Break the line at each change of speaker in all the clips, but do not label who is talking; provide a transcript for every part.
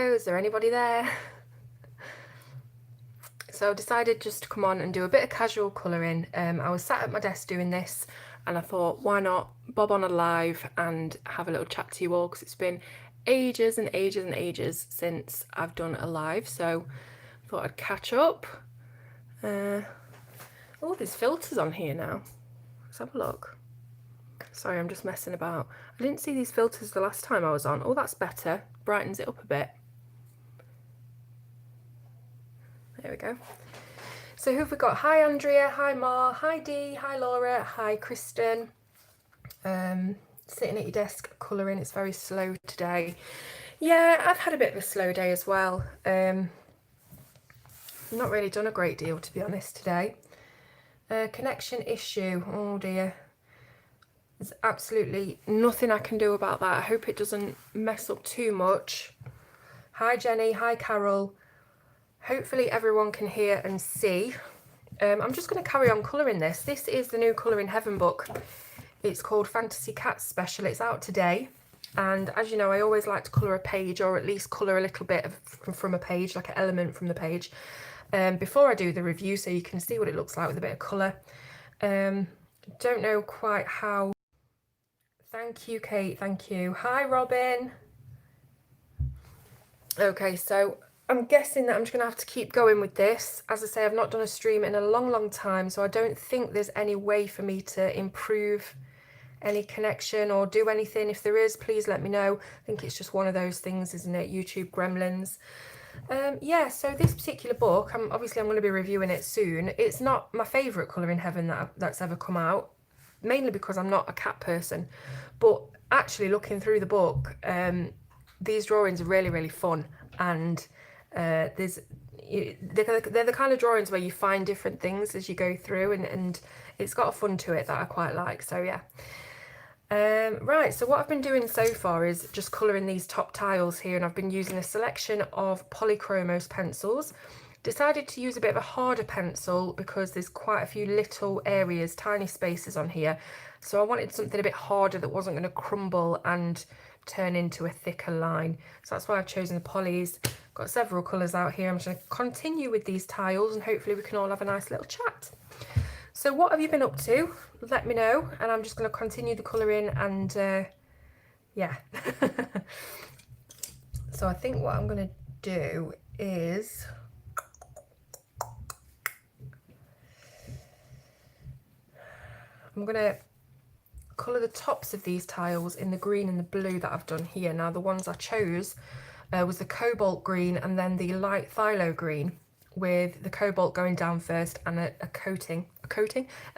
hello, is there anybody there? So I decided just to come on and do a bit of casual colouring. I was sat at my desk doing this and I thought, why not bob on a live and have a little chat to you all, because it's been ages and ages and ages since I've done a live, so I thought I'd catch up. Oh, there's filters on here now. Let's have a look. Sorry, I'm just messing about. I didn't see these filters the last time I was on. Oh, that's better. Brightens it up a bit. There we go. So who have we got? Hi Andrea, hi Ma, hi Dee, hi Laura, hi Kristen. Sitting at your desk colouring. It's very slow today. Yeah, I've had a bit of a slow day as well. Not really done a great deal, to be honest, today. Connection issue. Oh dear. There's absolutely nothing I can do about that. I hope it doesn't mess up too much. Hi Jenny, hi Carol. Hopefully everyone can hear and see. I'm just going to carry on colouring this. This is the new Colour in Heaven book. It's called Fantasy Cats Special. It's out today. And as you know, I always like to colour a page, or at least colour a little bit from a page, like an element from the page, before I do the review, so you can see what it looks like with a bit of colour. Don't know quite how. Thank you, Kate. Thank you. Hi, Robin. Okay, so I'm guessing that I'm just going to have to keep going with this. As I say, I've not done a stream in a long time, so I don't think there's any way for me to improve any connection or do anything. If there is, please let me know. I think it's just one of those things, isn't it? YouTube gremlins. Yeah, so this particular book, I'm going to be reviewing it soon. It's not my favourite Colour in Heaven that's ever come out, mainly because I'm not a cat person. But actually looking through the book, these drawings are really fun, and they're the kind of drawings where you find different things as you go through, and it's got a fun to it that I quite like. So yeah. Right, so what I've been doing so far is just colouring these top tiles here, and I've been using a selection of Polychromos pencils. Decided to use a bit of a harder pencil because there's quite a few little areas, tiny spaces on here. So I wanted something a bit harder that wasn't going to crumble and turn into a thicker line. So that's why I've chosen the polys. Got several colours out here. I'm just going to continue with these tiles and hopefully we can all have a nice little chat. So what have you been up to? Let me know, and I'm just going to continue the colouring, and yeah. So I think what I'm going to do is I'm going to colour the tops of these tiles in the green and the blue that I've done here. Now the ones I chose was the cobalt green and then the light phthalo green, with the cobalt going down first and a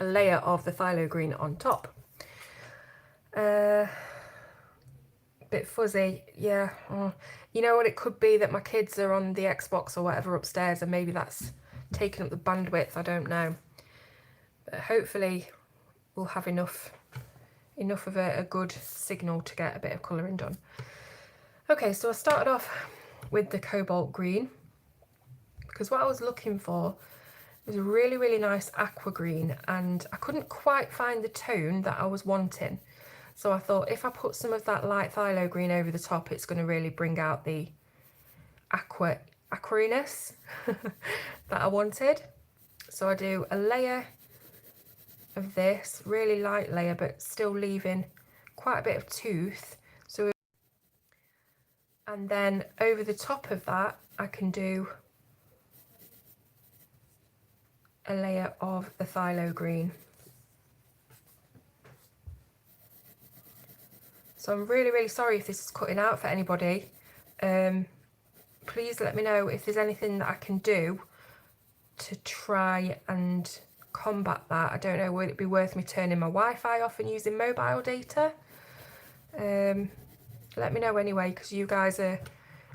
layer of the phthalo green on top. Bit fuzzy, yeah. You know what, it could be that my kids are on the Xbox or whatever upstairs, and maybe that's taking up the bandwidth, I don't know. But hopefully we'll have enough of a good signal to get a bit of colouring done. Okay, so I started off with the cobalt green, because what I was looking for was a really nice aqua green, and I couldn't quite find the tone that I was wanting. So I thought if I put some of that light phthalo green over the top, it's going to really bring out the aquariness that I wanted. So I do a layer of this, really light layer, but still leaving quite a bit of tooth. So, and then over the top of that, I can do a layer of the phthalo green. So I'm really sorry if this is cutting out for anybody. Please let me know if there's anything that I can do to try and combat that. I don't know, would it be worth me turning my Wi-Fi off and using mobile data? Let me know anyway, because you guys are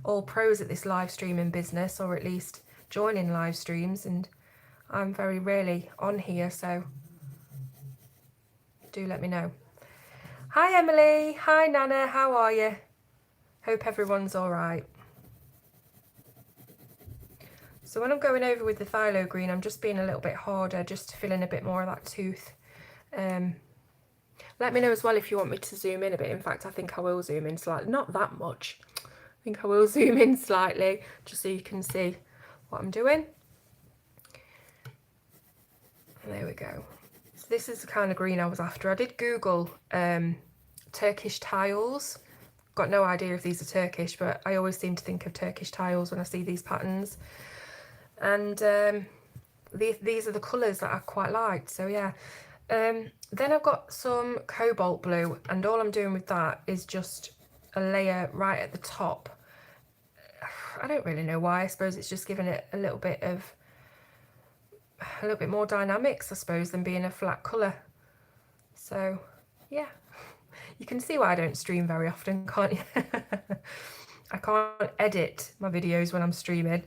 all pros at this live streaming business, or at least joining live streams, and I'm very rarely on here, so do let me know. Hi Emily, hi Nana, how are you? Hope everyone's all right. So when I'm going over with the phthalo green, I'm just being a little bit harder, just to fill in a bit more of that tooth. Let me know as well if you want me to zoom in a bit. In fact, I think I will zoom in slightly, not that much. think I will zoom in slightly just so you can see what I'm doing. And there we go. So this is the kind of green I was after. I did Google Turkish tiles. Got no idea if these are Turkish, but I always seem to think of Turkish tiles when I see these patterns. And these are the colours that I quite liked, so yeah. Then I've got some Cobalt Blue, and all I'm doing with that is just a layer right at the top. I don't really know why. I suppose it's just giving it a little bit more dynamics, I suppose, than being a flat colour. So yeah, you can see why I don't stream very often, can't you? I can't edit my videos when I'm streaming,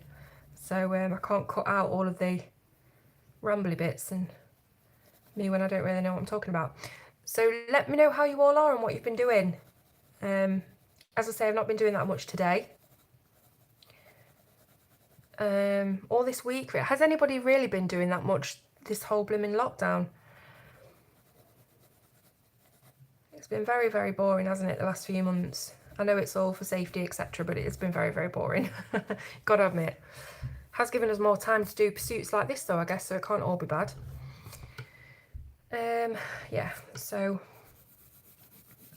so I can't cut out all of the rambly bits and me when I don't really know what I'm talking about. So let me know how you all are and what you've been doing. As I say, I've not been doing that much today. All this week. Has anybody really been doing that much this whole blooming lockdown? It's been very, very boring, hasn't it, the last few months? I know it's all for safety, etc., but it's been very, very boring. Gotta admit. Has given us more time to do pursuits like this though, I guess, so it can't all be bad. Yeah, so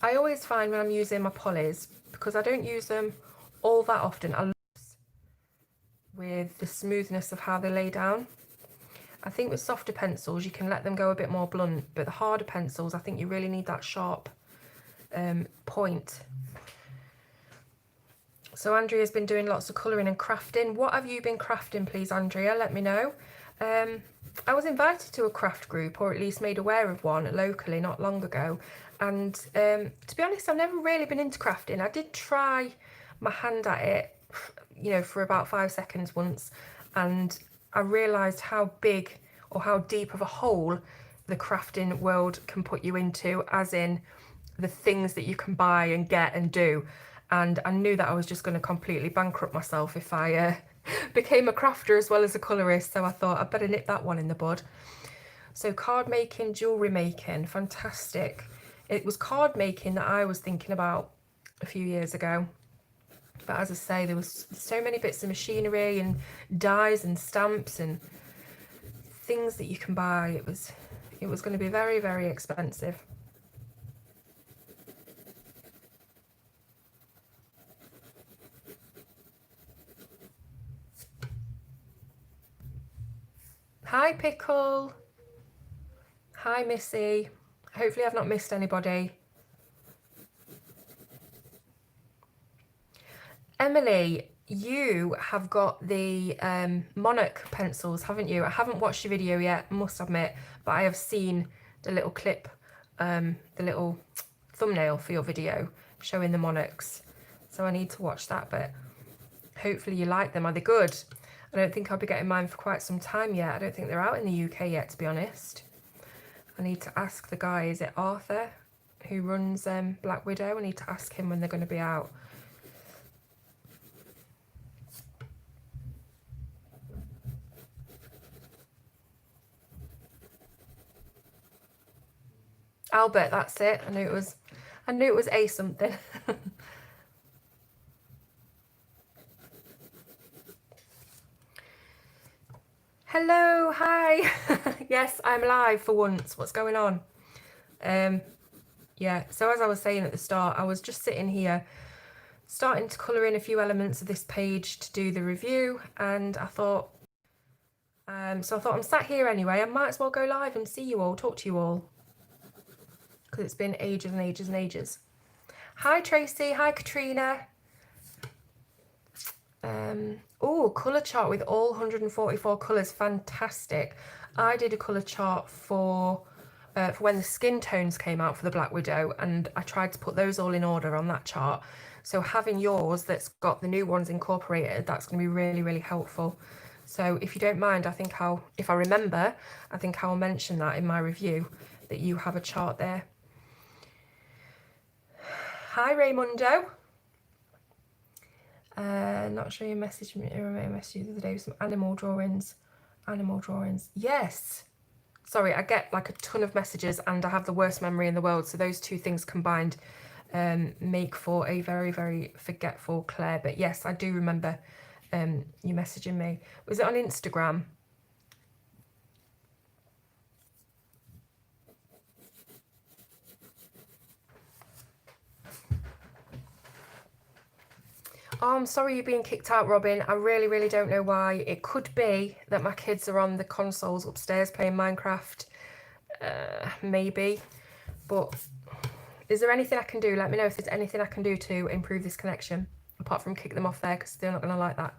I always find when I'm using my polys, because I don't use them all that often, I love with the smoothness of how they lay down. I think with softer pencils you can let them go a bit more blunt, but the harder pencils, I think you really need that sharp point. So Andrea's been doing lots of colouring and crafting. What have you been crafting, please, Andrea? Let me know. I was invited to a craft group, or at least made aware of one locally not long ago, and to be honest, I've never really been into crafting. I did try my hand at it, you know, for about 5 seconds once, and I realised how big or how deep of a hole the crafting world can put you into, as in the things that you can buy and get and do. And I knew that I was just going to completely bankrupt myself if I became a crafter as well as a colourist, so I thought I'd better nip that one in the bud. So card making, jewellery making, fantastic. It was card making that I was thinking about a few years ago, but as I say, there was so many bits of machinery and dies and stamps and things that you can buy. It was going to be very, very expensive. Hi Pickle. Hi Missy. Hopefully I've not missed anybody. Emily, you have got the Monarch pencils, haven't you? I haven't watched your video yet, must admit, but I have seen the little clip, the little thumbnail for your video showing the Monarchs. So I need to watch that, but hopefully you like them. Are they good? I don't think I'll be getting mine for quite some time yet. I don't think they're out in the UK yet, to be honest. I need to ask the guy, is it Arthur, who runs Black Widow? I need to ask him when they're going to be out. Albert, that's it. I knew it was A something. Hello, hi. Yes, I'm live for once. What's going on? Yeah, so as I was saying at the start, I was just sitting here starting to colour in a few elements of this page to do the review, and I thought, I'm sat here anyway, I might as well go live and see you all, talk to you all, because it's been ages and ages and ages. Hi Tracy, hi Katrina. Oh, colour chart with all 144 colours, fantastic. I did a colour chart for when the skin tones came out for the Black Widow, and I tried to put those all in order on that chart. So having yours that's got the new ones incorporated, that's going to be really, really helpful. So if you don't mind, I think if I remember, I think I'll mention that in my review, that you have a chart there. Hi Raymundo. Not sure you messaged me. I messaged you the other day with some animal drawings. Animal drawings. Yes. Sorry, I get like a ton of messages and I have the worst memory in the world. So those two things combined make for a very, very forgetful Claire. But yes, I do remember you messaging me. Was it on Instagram? Oh, I'm sorry you're being kicked out, Robin. I really, really don't know why. It could be that my kids are on the consoles upstairs playing Minecraft. Maybe. But is there anything I can do? Let me know if there's anything I can do to improve this connection. Apart from kick them off there, because they're not going to like that.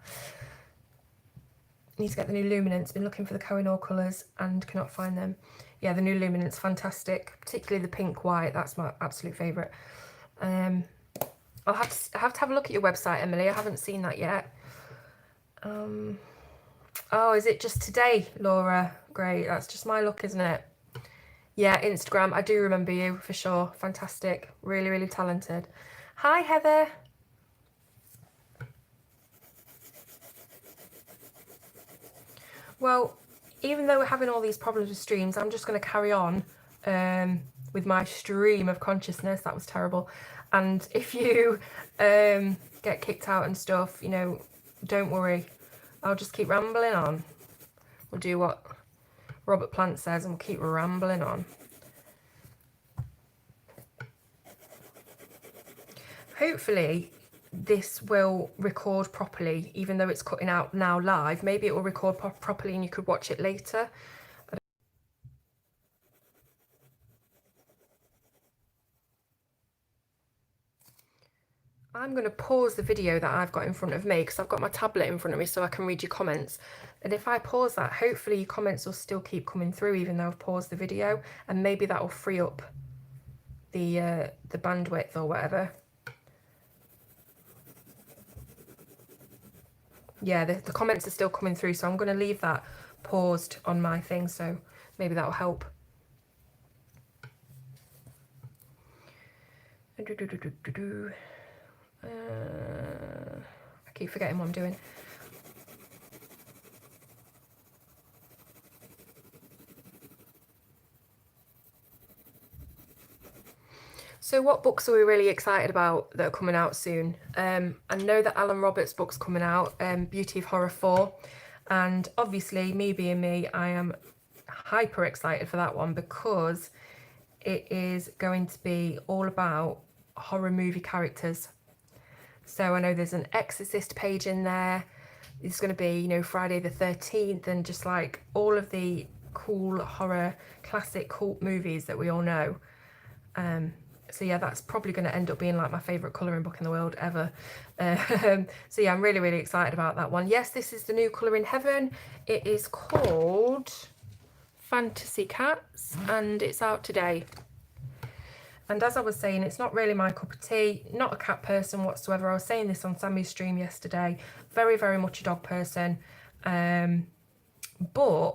Need to get the new luminance. Been looking for the Kohinoor colours and cannot find them. Yeah, the new luminance, fantastic. Particularly the pink white. That's my absolute favourite. I'll have to have a look at your website, Emily. I haven't seen that yet. Oh, is it just today, Laura? Great. That's just my luck, isn't it? Yeah, Instagram. I do remember you for sure. Fantastic. Really, really talented. Hi, Heather. Well, even though we're having all these problems with streams, I'm just going to carry on with my stream of consciousness. That was terrible. And if you get kicked out and stuff, you know, don't worry. I'll just keep rambling on. We'll do what Robert Plant says and we'll keep rambling on. Hopefully this will record properly, even though it's cutting out now live. Maybe it will record properly and you could watch it later. I'm going to pause the video that I've got in front of me because I've got my tablet in front of me so I can read your comments. And if I pause that, hopefully your comments will still keep coming through even though I've paused the video, and maybe that will free up the bandwidth or whatever. Yeah, the comments are still coming through, so I'm going to leave that paused on my thing, so maybe that will help. I keep forgetting what I'm doing. So what books are we really excited about that are coming out soon? I know that Alan Roberts' book's coming out, Beauty of Horror 4. And obviously, me being me, I am hyper excited for that one because it is going to be all about horror movie characters. So I know there's an Exorcist page in there. It's going to be, you know, Friday the 13th and just like all of the cool horror classic cult movies that we all know. So yeah, that's probably going to end up being like my favourite colouring book in the world ever. So yeah, I'm really, really excited about that one. Yes, this is the new Colour in Heaven. It is called Fantasy Cats and it's out today. And as I was saying, it's not really my cup of tea, not a cat person whatsoever. I was saying this on Sammy's stream yesterday. Very, very much a dog person. But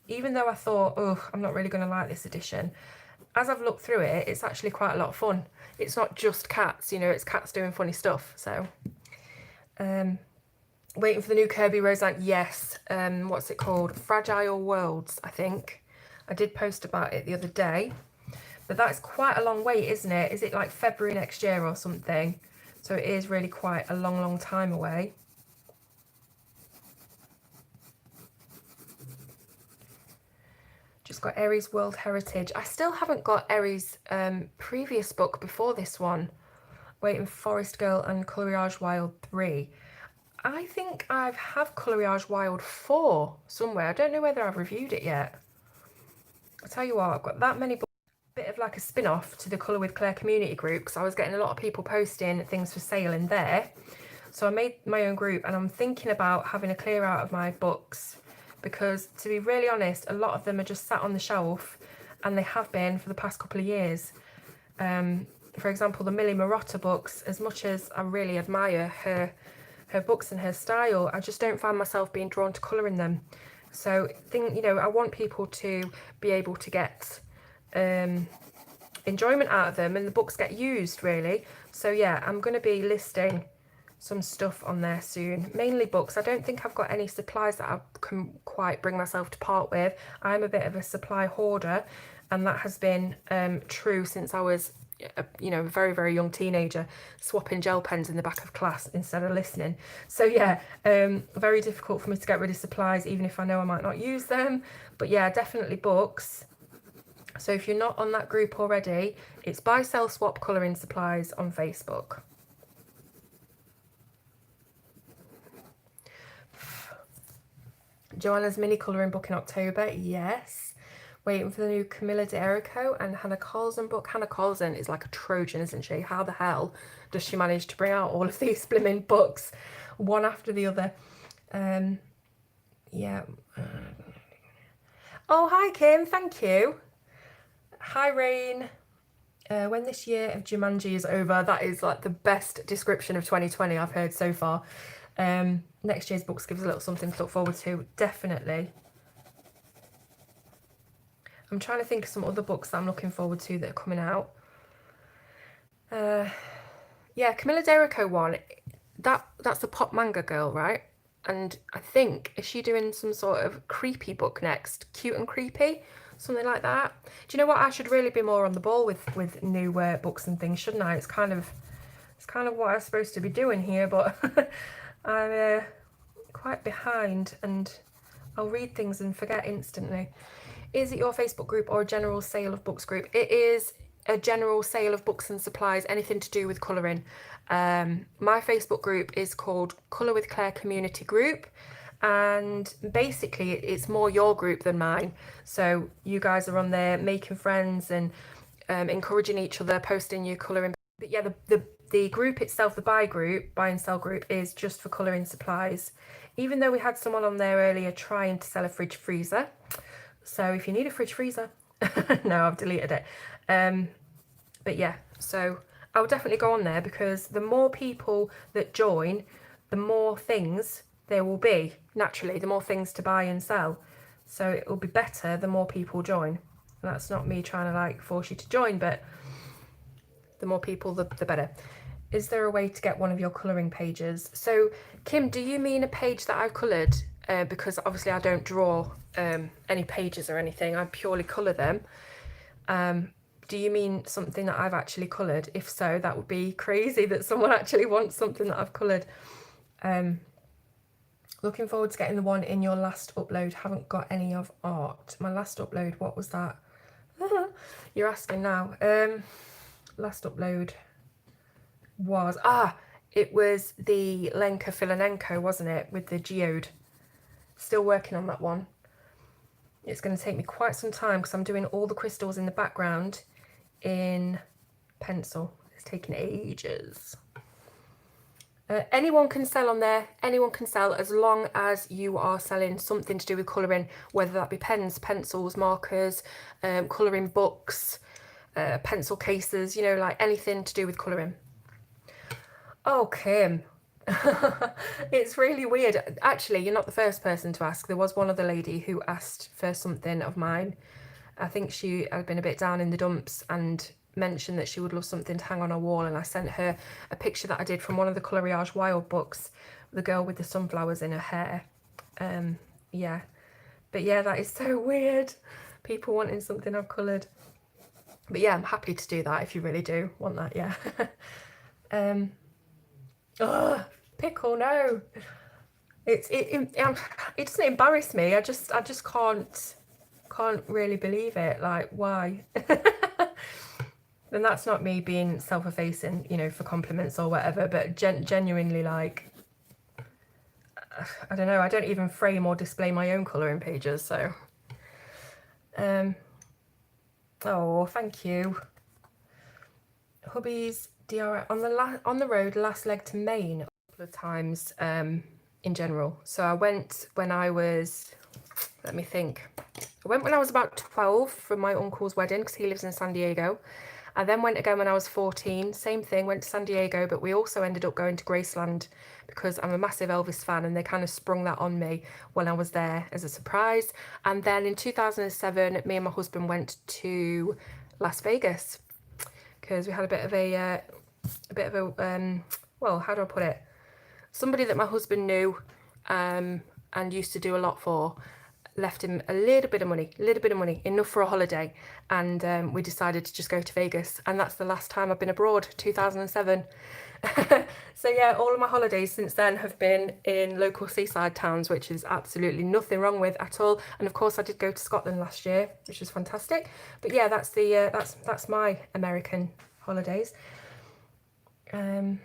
even though I thought, oh, I'm not really going to like this edition, as I've looked through it, it's actually quite a lot of fun. It's not just cats, you know, it's cats doing funny stuff. So, waiting for the new Kirby Roseanne. Yes. What's it called? Fragile Worlds, I think. I did post about it the other day. But that's quite a long wait, isn't it? Is it like February next year or something? So it is really quite a long, long time away. Just got Aries World Heritage. I still haven't got Aries' previous book before this one. Waiting for Forest Girl and Coloriage Wild 3. I think I have Coloriage Wild 4 somewhere. I don't know whether I've reviewed it yet. I'll tell you what, I've got that many books. Bit of like a spin-off to the Colour with Claire community group because I was getting a lot of people posting things for sale in there. So I made my own group and I'm thinking about having a clear out of my books because, to be really honest, a lot of them are just sat on the shelf and they have been for the past couple of years. For example, the Millie Marotta books, as much as I really admire her books and her style, I just don't find myself being drawn to colouring them. So you know, I want people to be able to get enjoyment out of them and the books get used really. So yeah, I'm going to be listing some stuff on there soon, mainly books. I don't think I've got any supplies that I can quite bring myself to part with. I'm a bit of a supply hoarder and that has been true since I was you know, a very, very young teenager swapping gel pens in the back of class instead of listening. So yeah, very difficult for me to get rid of supplies, even if I know I might not use them. But yeah, definitely books. So if you're not on that group already, it's Buy, Sell, Swap Colouring Supplies on Facebook. Joanna's mini colouring book in October, yes. Waiting for the new Camilla D'Erico and Hannah Colson book. Hannah Colson is like a Trojan, isn't she? How the hell does she manage to bring out all of these blimmin' books, one after the other? Yeah. Oh, hi, Kim. Thank you. Hi, Rain. When this year of Jumanji is over, that is like the best description of 2020 I've heard so far. Next year's books gives a little something to look forward to, definitely. I'm trying to think of some other books that I'm looking forward to that are coming out. Yeah, Camilla D'Erico one, that's the pop manga girl, right? And I think, is she doing some sort of creepy book next? Cute and creepy? Something like that. Do you know what? I should really be more on the ball with new books and things, shouldn't I? It's kind of what I'm supposed to be doing here, but I'm quite behind, and I'll read things and forget instantly. Is it your Facebook group or a general sale of books group? It is a general sale of books and supplies, anything to do with colouring. My Facebook group is called Colour with Claire Community Group, and basically it's more your group than mine. So you guys are on there making friends and encouraging each other, posting your colouring. But yeah, the group itself, the buy and sell group, is just for colouring supplies. Even though we had someone on there earlier trying to sell a fridge freezer. So if you need a fridge freezer, no, I've deleted it. But yeah, so I'll definitely go on there, because the more people that join, the more things there will be, naturally, the more things to buy and sell. So it will be better the more people join. And that's not me trying to like force you to join, but the more people, the better. Is there a way to get one of your colouring pages? So Kim, do you mean a page that I've coloured? Because obviously I don't draw any pages or anything, I purely colour them. Do you mean something that I've actually coloured? If so, that would be crazy that someone actually wants something that I've coloured. Looking forward to getting the one in your last upload. Haven't got any of art. My last upload, what was that? You're asking now. Last upload was, it was the Lenka Filanenko, wasn't it? With the geode. Still working on that one. It's going to take me quite some time because I'm doing all the crystals in the background in pencil. It's taking ages. Anyone can sell on there. Anyone can sell, as long as you are selling something to do with colouring, whether that be pens, pencils, markers, colouring books, pencil cases, you know, like anything to do with colouring. Oh, Kim. It's really weird. Actually, you're not the first person to ask. There was one other lady who asked for something of mine. I think she had been a bit down in the dumps and mentioned that she would love something to hang on her wall, and I sent her a picture that I did from one of the Coloriage Wild books, the girl with the sunflowers in her hair. Yeah, but yeah, that is so weird, people wanting something I've coloured. But yeah, I'm happy to do that if you really do want that. Yeah. Oh, pickle, no. It doesn't embarrass me. I just can't really believe it. Like, why? And that's not me being self-effacing, you know, for compliments or whatever, but genuinely, like, I don't know, I don't even frame or display my own colouring pages, so. Oh, thank you. Hubby's DRI on the road, last leg to Maine a couple of times in general. So I went when I was, let me think, I went when I was about 12 for my uncle's wedding because he lives in San Diego. I then went again when I was 14, same thing, went to San Diego, but we also ended up going to Graceland because I'm a massive Elvis fan, and they kind of sprung that on me when I was there as a surprise. And then in 2007, me and my husband went to Las Vegas because we had a bit of a well, how do I put it? Somebody that my husband knew and used to do a lot for left him a little bit of money, enough for a holiday, and we decided to just go to Vegas, and that's the last time I've been abroad, 2007. So yeah, all of my holidays since then have been in local seaside towns, which is absolutely nothing wrong with at all. And of course I did go to Scotland last year, which was fantastic. But yeah, that's the that's my American holidays. The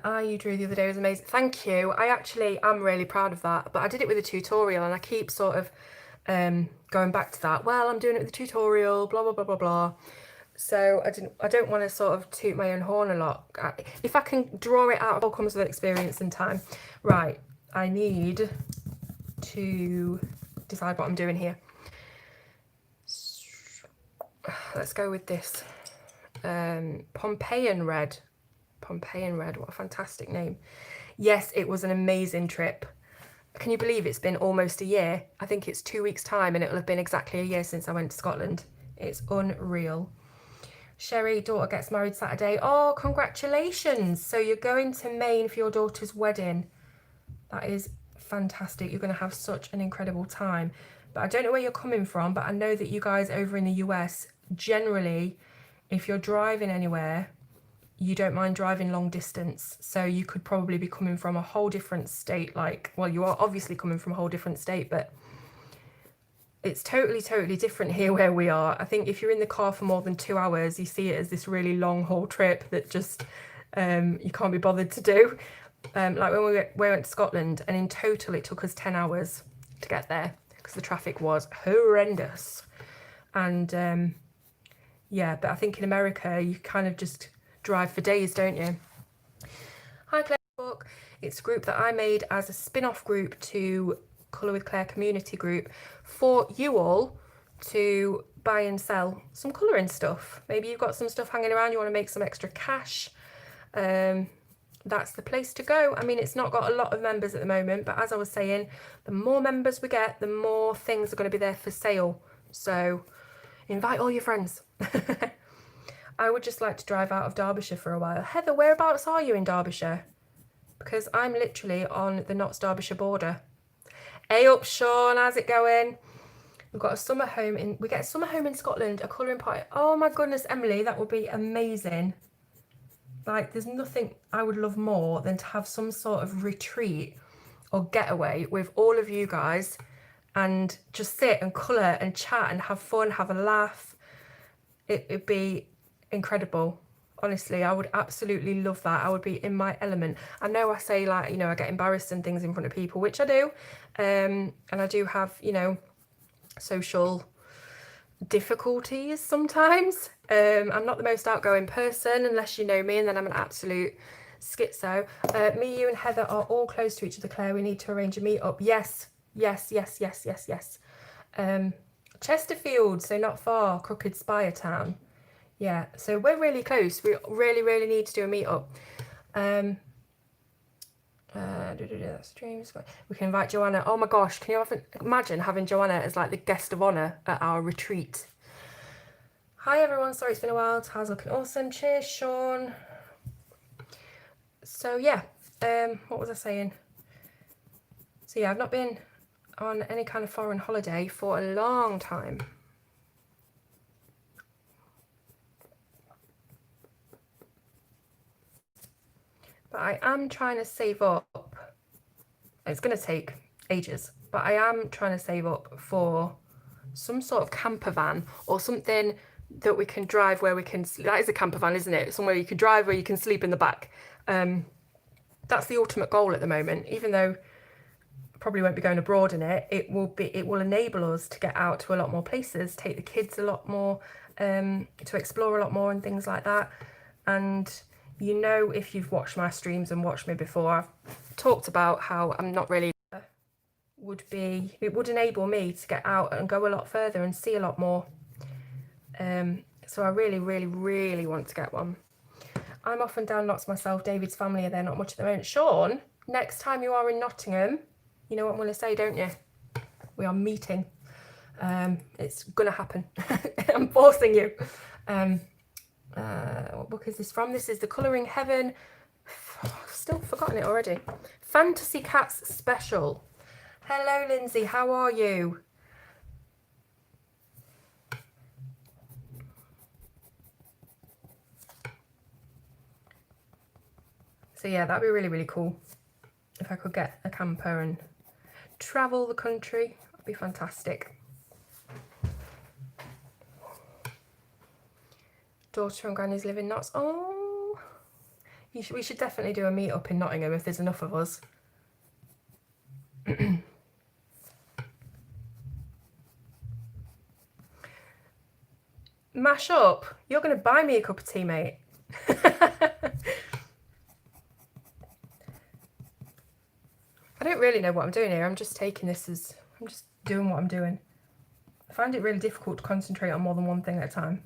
eye you drew the other day was amazing. Thank you. I actually am really proud of that, but I did it with a tutorial, and I keep sort of going back to that. Well, I'm doing it with a tutorial, blah blah blah blah blah. So I don't want to sort of toot my own horn a lot. If I can draw it out, it all comes with experience and time. Right, I need to decide what I'm doing here. Let's go with this Pompeian Red. Pompeian Red, what a fantastic name. Yes, it was an amazing trip. Can you believe it's been almost a year? I think it's 2 weeks' time, and it'll have been exactly a year since I went to Scotland. It's unreal. Sherry, daughter gets married Saturday. Oh, congratulations. So you're going to Maine for your daughter's wedding. That is fantastic. You're going to have such an incredible time. But I don't know where you're coming from, but I know that you guys over in the US, generally, if you're driving anywhere, you don't mind driving long distance. So you could probably be coming from a whole different state. Like, well, you are obviously coming from a whole different state, but it's totally different here where we are. I think if you're in the car for more than 2 hours, you see it as this really long haul trip that just you can't be bothered to do. Like when we went to Scotland, and in total it took us 10 hours to get there because the traffic was horrendous. And yeah, but I think in America you kind of just drive for days, don't you? Hi Claire Book. It's a group that I made as a spin-off group to Colour with Claire community group for you all to buy and sell some colouring stuff. Maybe you've got some stuff hanging around, you want to make some extra cash. That's the place to go. I mean, it's not got a lot of members at the moment, but as I was saying, the more members we get, the more things are going to be there for sale. So invite all your friends. I would just like to drive out of Derbyshire for a while. Heather, whereabouts are you in Derbyshire? Because I'm literally on the Notts Derbyshire border. Hey up, Sean, how's it going? We've got a summer home in, we get a summer home in Scotland, a colouring party. Oh my goodness, Emily, that would be amazing. Like, there's nothing I would love more than to have some sort of retreat or getaway with all of you guys and just sit and colour and chat and have fun, have a laugh. It'd be incredible. Honestly, I would absolutely love that. I would be in my element. I know I say, like, you know, I get embarrassed and things in front of people, which I do. And I do have, you know, social difficulties sometimes. I'm not the most outgoing person unless you know me, and then I'm an absolute schizo. Me, you and Heather are all close to each other, Claire. We need to arrange a meet-up. Yes. Chesterfield, so not far. Crooked Spire town. Yeah, so we're really close. We really need to do a meet-up. Streams. We can invite Joanna. Oh my gosh, can you imagine having Joanna as like the guest of honour at our retreat? Hi everyone, sorry it's been a while. Taz looking awesome. Cheers, Sean. So yeah, what was I saying? So yeah, I've not been on any kind of foreign holiday for a long time. But I am trying to save up. It's going to take ages, but I am trying to save up for some sort of camper van or something that we can drive where we can, that is a camper van, isn't it? Somewhere you can drive where you can sleep in the back. That's the ultimate goal at the moment, even though I probably won't be going abroad in it. It will enable us to get out to a lot more places, take the kids a lot more, to explore a lot more and things like that. And you know, if you've watched my streams and watched me before, I've talked about how I'm not really it would enable me to get out and go a lot further and see a lot more. So I really want to get one. I'm off and down Notts myself. David's family are there, not much at the moment. Sean, next time you are in Nottingham, you know what I'm going to say, don't you? We are meeting. It's going to happen. I'm forcing you. What book is this from? This is The Colouring Heaven. I've still forgotten it already. Fantasy Cats Special. Hello, Lindsay. How are you? So yeah, that'd be really, really cool if I could get a camper and travel the country. That'd be fantastic. Daughter and granny's live in Notts. Oh, we should definitely do a meet up in Nottingham if there's enough of us. Mash up. You're going to buy me a cup of tea, mate. I don't really know what I'm doing here. I'm just taking this as, I'm just doing what I'm doing. I find it really difficult to concentrate on more than one thing at a time.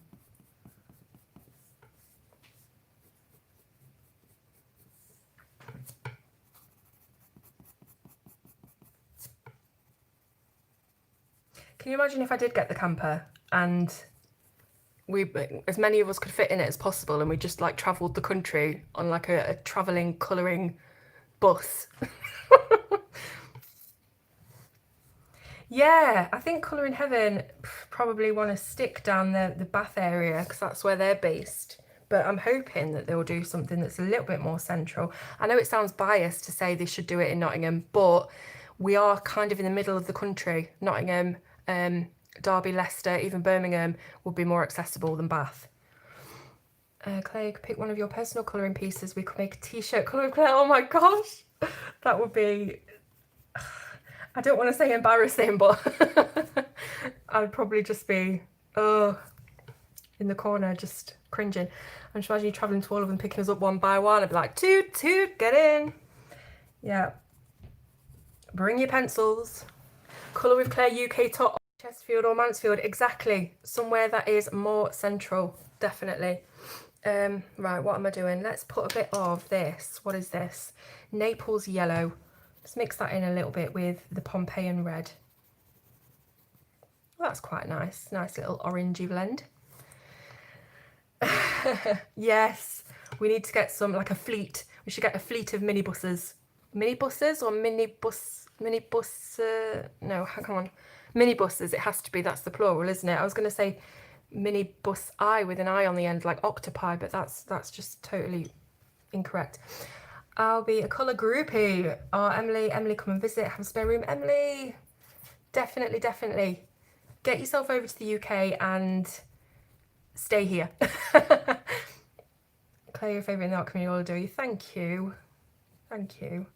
Can you imagine if I did get the camper and as many of us could fit in it as possible, and we just like travelled the country on like a travelling colouring bus? Yeah, I think Colour in Heaven probably want to stick down the Bath area because that's where they're based. But I'm hoping that they'll do something that's a little bit more central. I know it sounds biased to say they should do it in Nottingham, but we are kind of in the middle of the country. Nottingham, Derby, Leicester, even Birmingham would be more accessible than Bath. Claire, you could pick one of your personal colouring pieces. We could make a t-shirt colour with Claire. Oh my gosh, that would be... I don't want to say embarrassing, but I'd probably just be in the corner just cringing. I'm just imagining you travelling to all of them, picking us up one by one. I'd be like, toot, toot, get in. Yeah. Bring your pencils. Colour with Claire UK top, Chesterfield or Mansfield. Exactly. Somewhere that is more central. Definitely. Right, what am I doing? Let's put a bit of this. What is this? Naples yellow. Let's mix that in a little bit with the Pompeian red. Well, that's quite nice. Nice little orangey blend. Yes, we need to get some, like a fleet. We should get a fleet of minibuses. Minibuses or no, come on. Minibuses, it has to be. That's the plural, isn't it? I was going to say minibus I with an I on the end, like octopi, but that's just totally incorrect. I'll be a colour groupie. Oh, Emily, come and visit. Have a spare room. Emily, definitely, definitely. Get yourself over to the UK and stay here. Claire, your favourite in the art community, all adore you. Thank you. Thank you.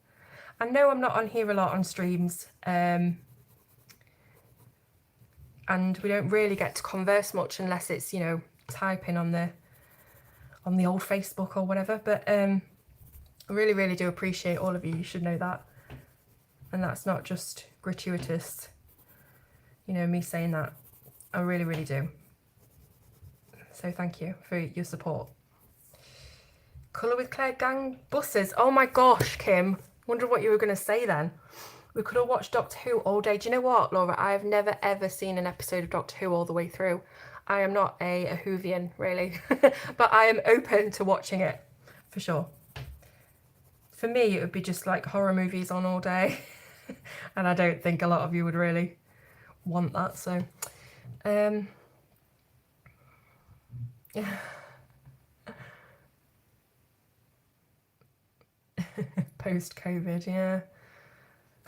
I know I'm not on here a lot on streams. And we don't really get to converse much unless it's, you know, typing on the old Facebook or whatever. But I really, really do appreciate all of you. You should know that. And that's not just gratuitous, you know, me saying that. I really, really do. So thank you for your support. Colour with Claire gang buses. Oh my gosh, Kim. Wonder what you were going to say then. We could have watched Doctor Who all day. Do you know what, Laura? I have never, ever seen an episode of Doctor Who all the way through. I am not a Whovian, really. But I am open to watching it, for sure. For me, it would be just like horror movies on all day. And I don't think a lot of you would really want that, so... yeah. Post-COVID, yeah.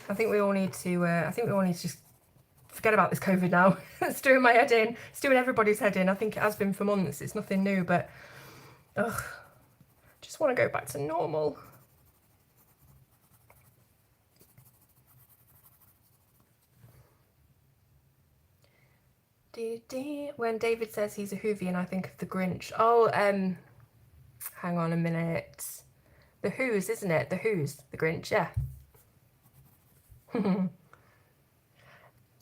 I think we all need to just forget about this COVID now. It's doing my head in. It's doing everybody's head in. I think it has been for months. It's nothing new, but ugh, just want to go back to normal. When David says he's a Whovian, I think of the Grinch. Oh, hang on a minute. The Who's, isn't it? The Who's, the Grinch, yeah.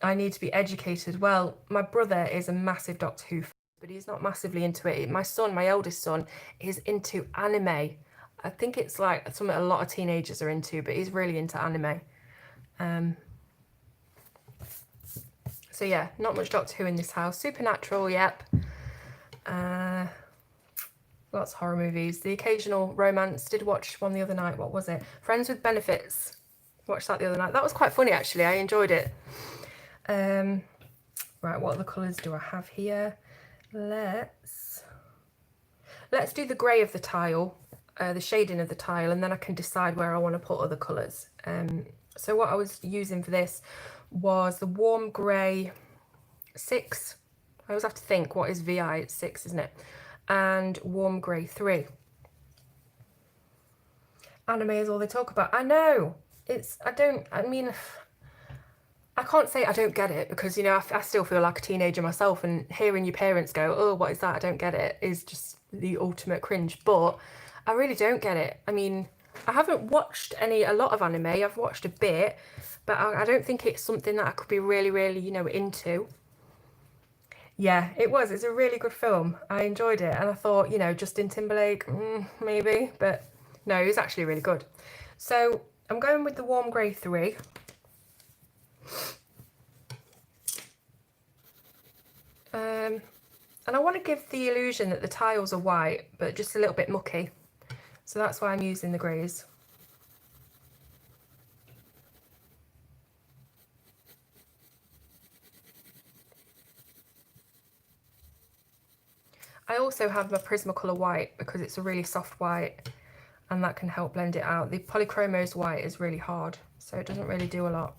I need to be educated. Well, my brother is a massive Doctor Who fan, but he's not massively into it. My son, my eldest son, is into anime. I think it's like something a lot of teenagers are into, but he's really into anime. So yeah, not much Doctor Who in this house. Supernatural, yep. Lots of horror movies. The occasional romance. Did watch one the other night. What was it? Friends with Benefits. Watched that the other night. That was quite funny, actually. I enjoyed it. Right, what other colours do I have here? Let's do the grey of the tile, the shading of the tile, and then I can decide where I want to put other colours. So what I was using for this was the warm grey 6. I always have to think, what is VI? It's 6, isn't it? And warm grey 3. Anime is all they talk about. I know. I can't say I don't get it, because, you know, I still feel like a teenager myself, and hearing your parents go, oh, what is that? I don't get it, is just the ultimate cringe. But I really don't get it. I mean, I haven't watched a lot of anime. I've watched a bit, but I don't think it's something that I could be really, really, you know, into. Yeah, it's a really good film. I enjoyed it, and I thought, you know, Justin Timberlake, maybe, but no, it was actually really good. So I'm going with the warm grey 3. And I want to give the illusion that the tiles are white, but just a little bit mucky. So that's why I'm using the greys. I also have my Prismacolor white, because it's a really soft white, and that can help blend it out. The Polychromos white is really hard, so it doesn't really do a lot.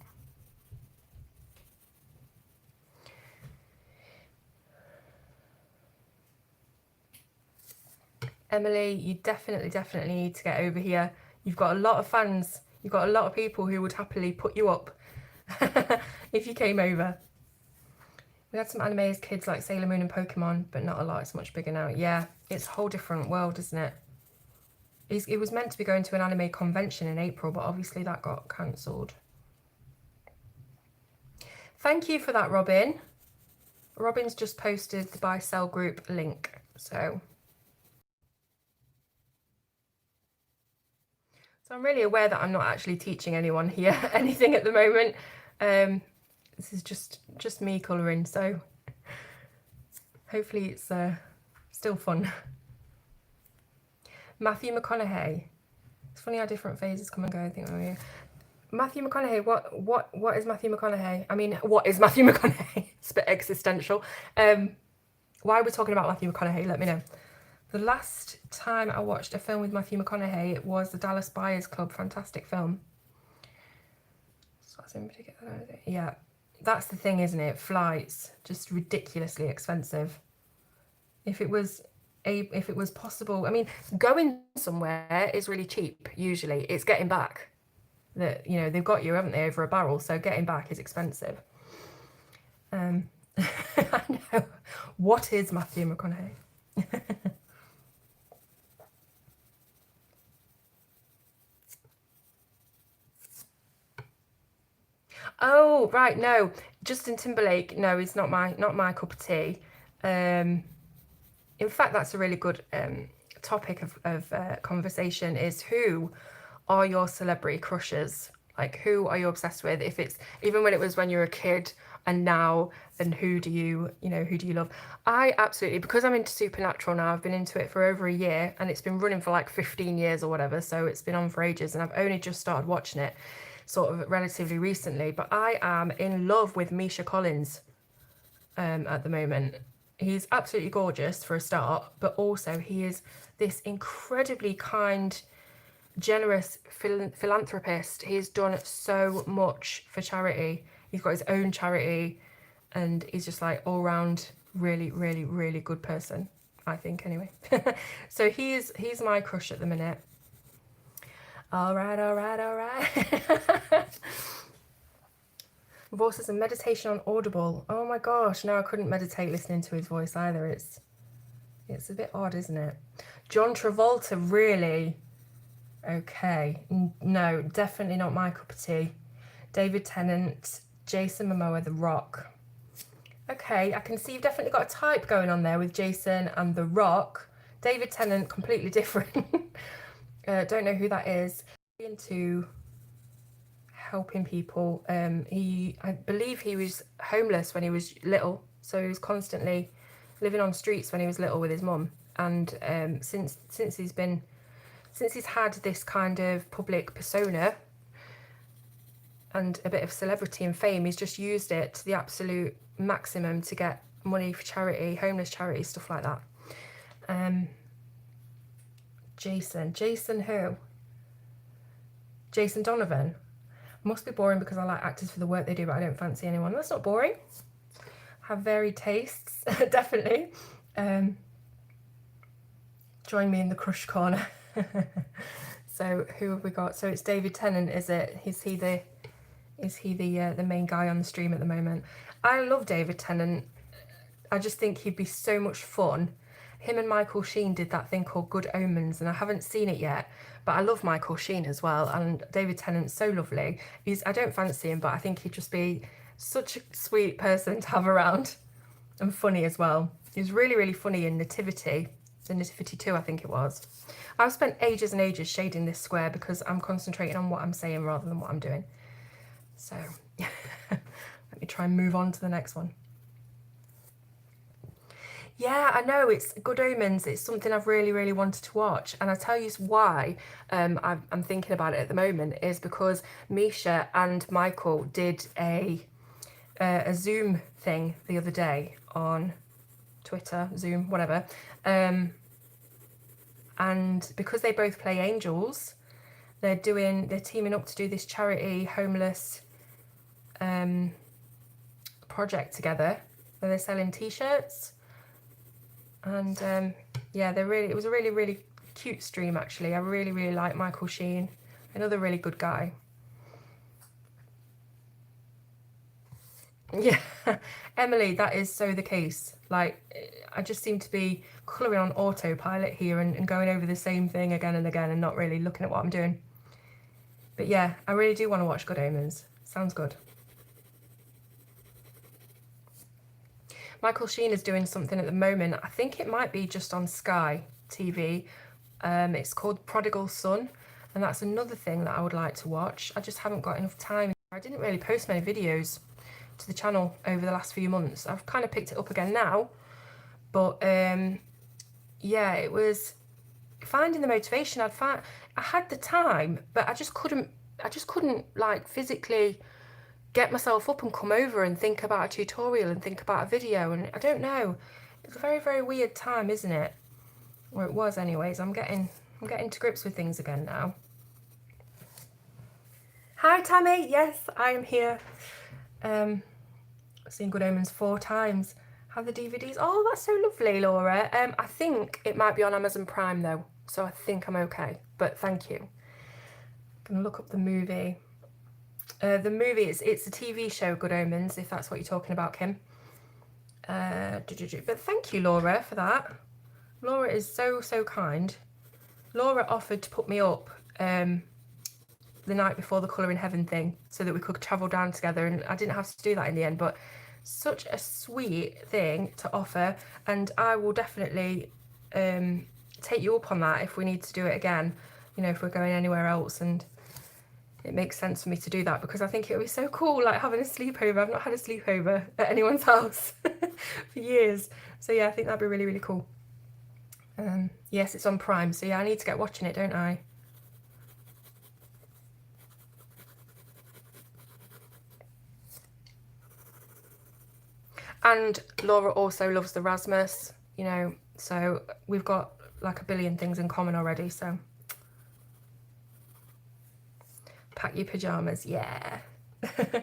Emily, you definitely need to get over here. You've got a lot of fans. You've got a lot of people who would happily put you up if you came over. We had some anime as kids like Sailor Moon and Pokemon, but not a lot. It's much bigger now. Yeah, it's a whole different world, isn't it? It was meant to be going to an anime convention in April, but obviously that got cancelled. Thank you for that, Robin. Robin's just posted the buy sell group link, so I'm really aware that I'm not actually teaching anyone here anything at the moment. This is just me colouring, so hopefully it's still fun. Matthew McConaughey. It's funny how different phases come and go. I think Matthew McConaughey. What is Matthew McConaughey? I mean, what is Matthew McConaughey? It's a bit existential. Why we're talking about Matthew McConaughey? Let me know. The last time I watched a film with Matthew McConaughey was the Dallas Buyers Club. Fantastic film. Yeah, that's the thing, isn't it? Flights, just ridiculously expensive. If it was possible, I mean, going somewhere is really cheap. Usually, it's getting back that, you know, they've got you, haven't they, over a barrel? So getting back is expensive. I know. What is Matthew McConaughey? Oh, right, no. Justin Timberlake, no, he's not my cup of tea. In fact, that's a really good topic of conversation, is who are your celebrity crushes? Like, who are you obsessed with? If it's, even when it was when you were a kid and now, then who do you love? I absolutely, because I'm into Supernatural now, I've been into it for over a year, and it's been running for like 15 years or whatever, so it's been on for ages, and I've only just started watching it sort of relatively recently, but I am in love with Misha Collins at the moment. He's absolutely gorgeous for a start, but also he is this incredibly kind, generous philanthropist. He's done so much for charity. He's got his own charity, and he's just like all round really, really, really good person, I think, anyway. So he's my crush at the minute. All right. Voices and meditation on Audible. Oh my gosh, no, I couldn't meditate listening to his voice either. It's a bit odd, isn't it? John Travolta, really? Okay, no, definitely not my cup of tea. David Tennant, Jason Momoa, The Rock. Okay, I can see you've definitely got a type going on there with Jason and The Rock. David Tennant, completely different. Don't know who that is. Into helping people. I believe he was homeless when he was little, so he was constantly living on streets when he was little with his mum. And since he's had this kind of public persona, and a bit of celebrity and fame. He's just used it to the absolute maximum to get money for charity, homeless charity, stuff like that. Jason who? Jason Donovan. Must be boring because I like actors for the work they do, but I don't fancy anyone. That's not boring. Have varied tastes, definitely. Join me in the crush corner. So who have we got? So it's David Tennant, is it? Is he the main guy on the stream at the moment? I love David Tennant. I just think he'd be so much fun. Him and Michael Sheen did that thing called Good Omens, and I haven't seen it yet, but I love Michael Sheen as well, and David Tennant's so lovely. I don't fancy him, but I think he'd just be such a sweet person to have around, and funny as well. He was really, really funny in Nativity, the Nativity 2, I think it was. I've spent ages and ages shading this square because I'm concentrating on what I'm saying rather than what I'm doing. So let me try and move on to the next one. Yeah, I know, it's Good Omens. It's something I've really, really wanted to watch. And I tell you why I'm thinking about it at the moment is because Misha and Michael did a Zoom thing the other day on Twitter, Zoom, whatever. And because they both play angels, they're teaming up to do this charity homeless project together where they're selling t-shirts. And yeah, it was a really, really cute stream actually. I really, really like Michael Sheen, another really good guy. Yeah, Emily, that is so the case. Like, I just seem to be colouring on autopilot here and going over the same thing again and again and not really looking at what I'm doing. But yeah, I really do want to watch Good Omens. Sounds good. Michael Sheen is doing something at the moment. I think it might be just on Sky TV. It's called Prodigal Son, and that's another thing that I would like to watch. I just haven't got enough time. I didn't really post many videos to the channel over the last few months. I've kind of picked it up again now, but yeah, it was finding the motivation. I had the time, but I just couldn't like physically get myself up and come over and think about a tutorial and think about a video, and I don't know, it's a very, very weird time, isn't it? Or it was anyways. I'm getting to grips with things again now. Hi Tammy, yes, I am here. I've seen Good Omens 4 times. Have the DVDs. Oh, that's so lovely, Laura. I think it might be on Amazon Prime though, so I think I'm okay, but thank you. I'm gonna look up the movie. The movie, it's a TV show, Good Omens, if that's what you're talking about, Kim. But thank you, Laura, for that. Laura is so, so kind. Laura offered to put me up the night before the Colour in Heaven thing so that we could travel down together, and I didn't have to do that in the end, but such a sweet thing to offer, and I will definitely take you up on that if we need to do it again, you know, if we're going anywhere else, and it makes sense for me to do that because I think it would be so cool, like having a sleepover. I've not had a sleepover at anyone's house for years. So yeah, I think that'd be really, really cool. Yes, it's on Prime. So yeah, I need to get watching it, don't I? And Laura also loves the Rasmus, you know, so we've got like a billion things in common already, so. Pack your pyjamas, yeah. Do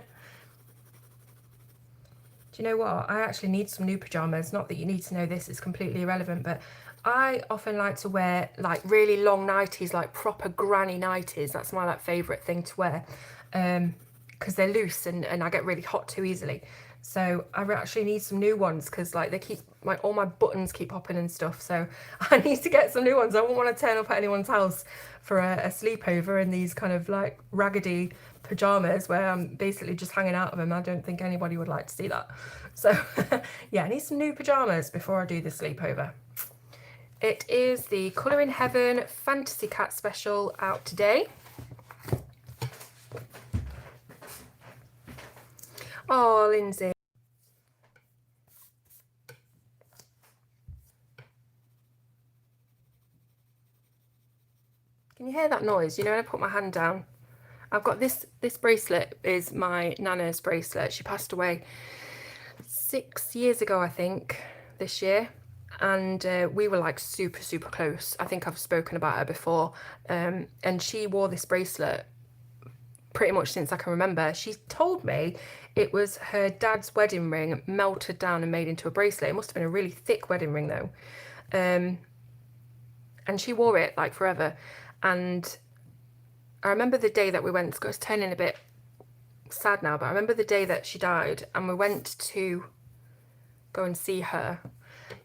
you know what? I actually need some new pyjamas. Not that you need to know this, it's completely irrelevant, but I often like to wear like really long nighties, like proper granny nighties. That's my like favourite thing to wear because they're loose and I get really hot too easily. So I actually need some new ones because like they keep, all my buttons keep popping and stuff. So I need to get some new ones. I wouldn't want to turn up at anyone's house for a sleepover in these kind of like raggedy pajamas where I'm basically just hanging out of them. I don't think anybody would like to see that. So yeah, I need some new pajamas before I do the sleepover. It is the Colour in Heaven Fantasy Cat special out today. Oh, Lindsay. Can you hear that noise? You know, when I put my hand down, I've got this bracelet is my Nana's bracelet. She passed away 6 years ago, I think, this year. And we were like super, super close. I think I've spoken about her before. And she wore this bracelet pretty much since I can remember. She told me it was her dad's wedding ring melted down and made into a bracelet. It must have been a really thick wedding ring though. And she wore it like forever. And I remember the day that we went, it's turning a bit sad now, but I remember the day that she died and we went to go and see her,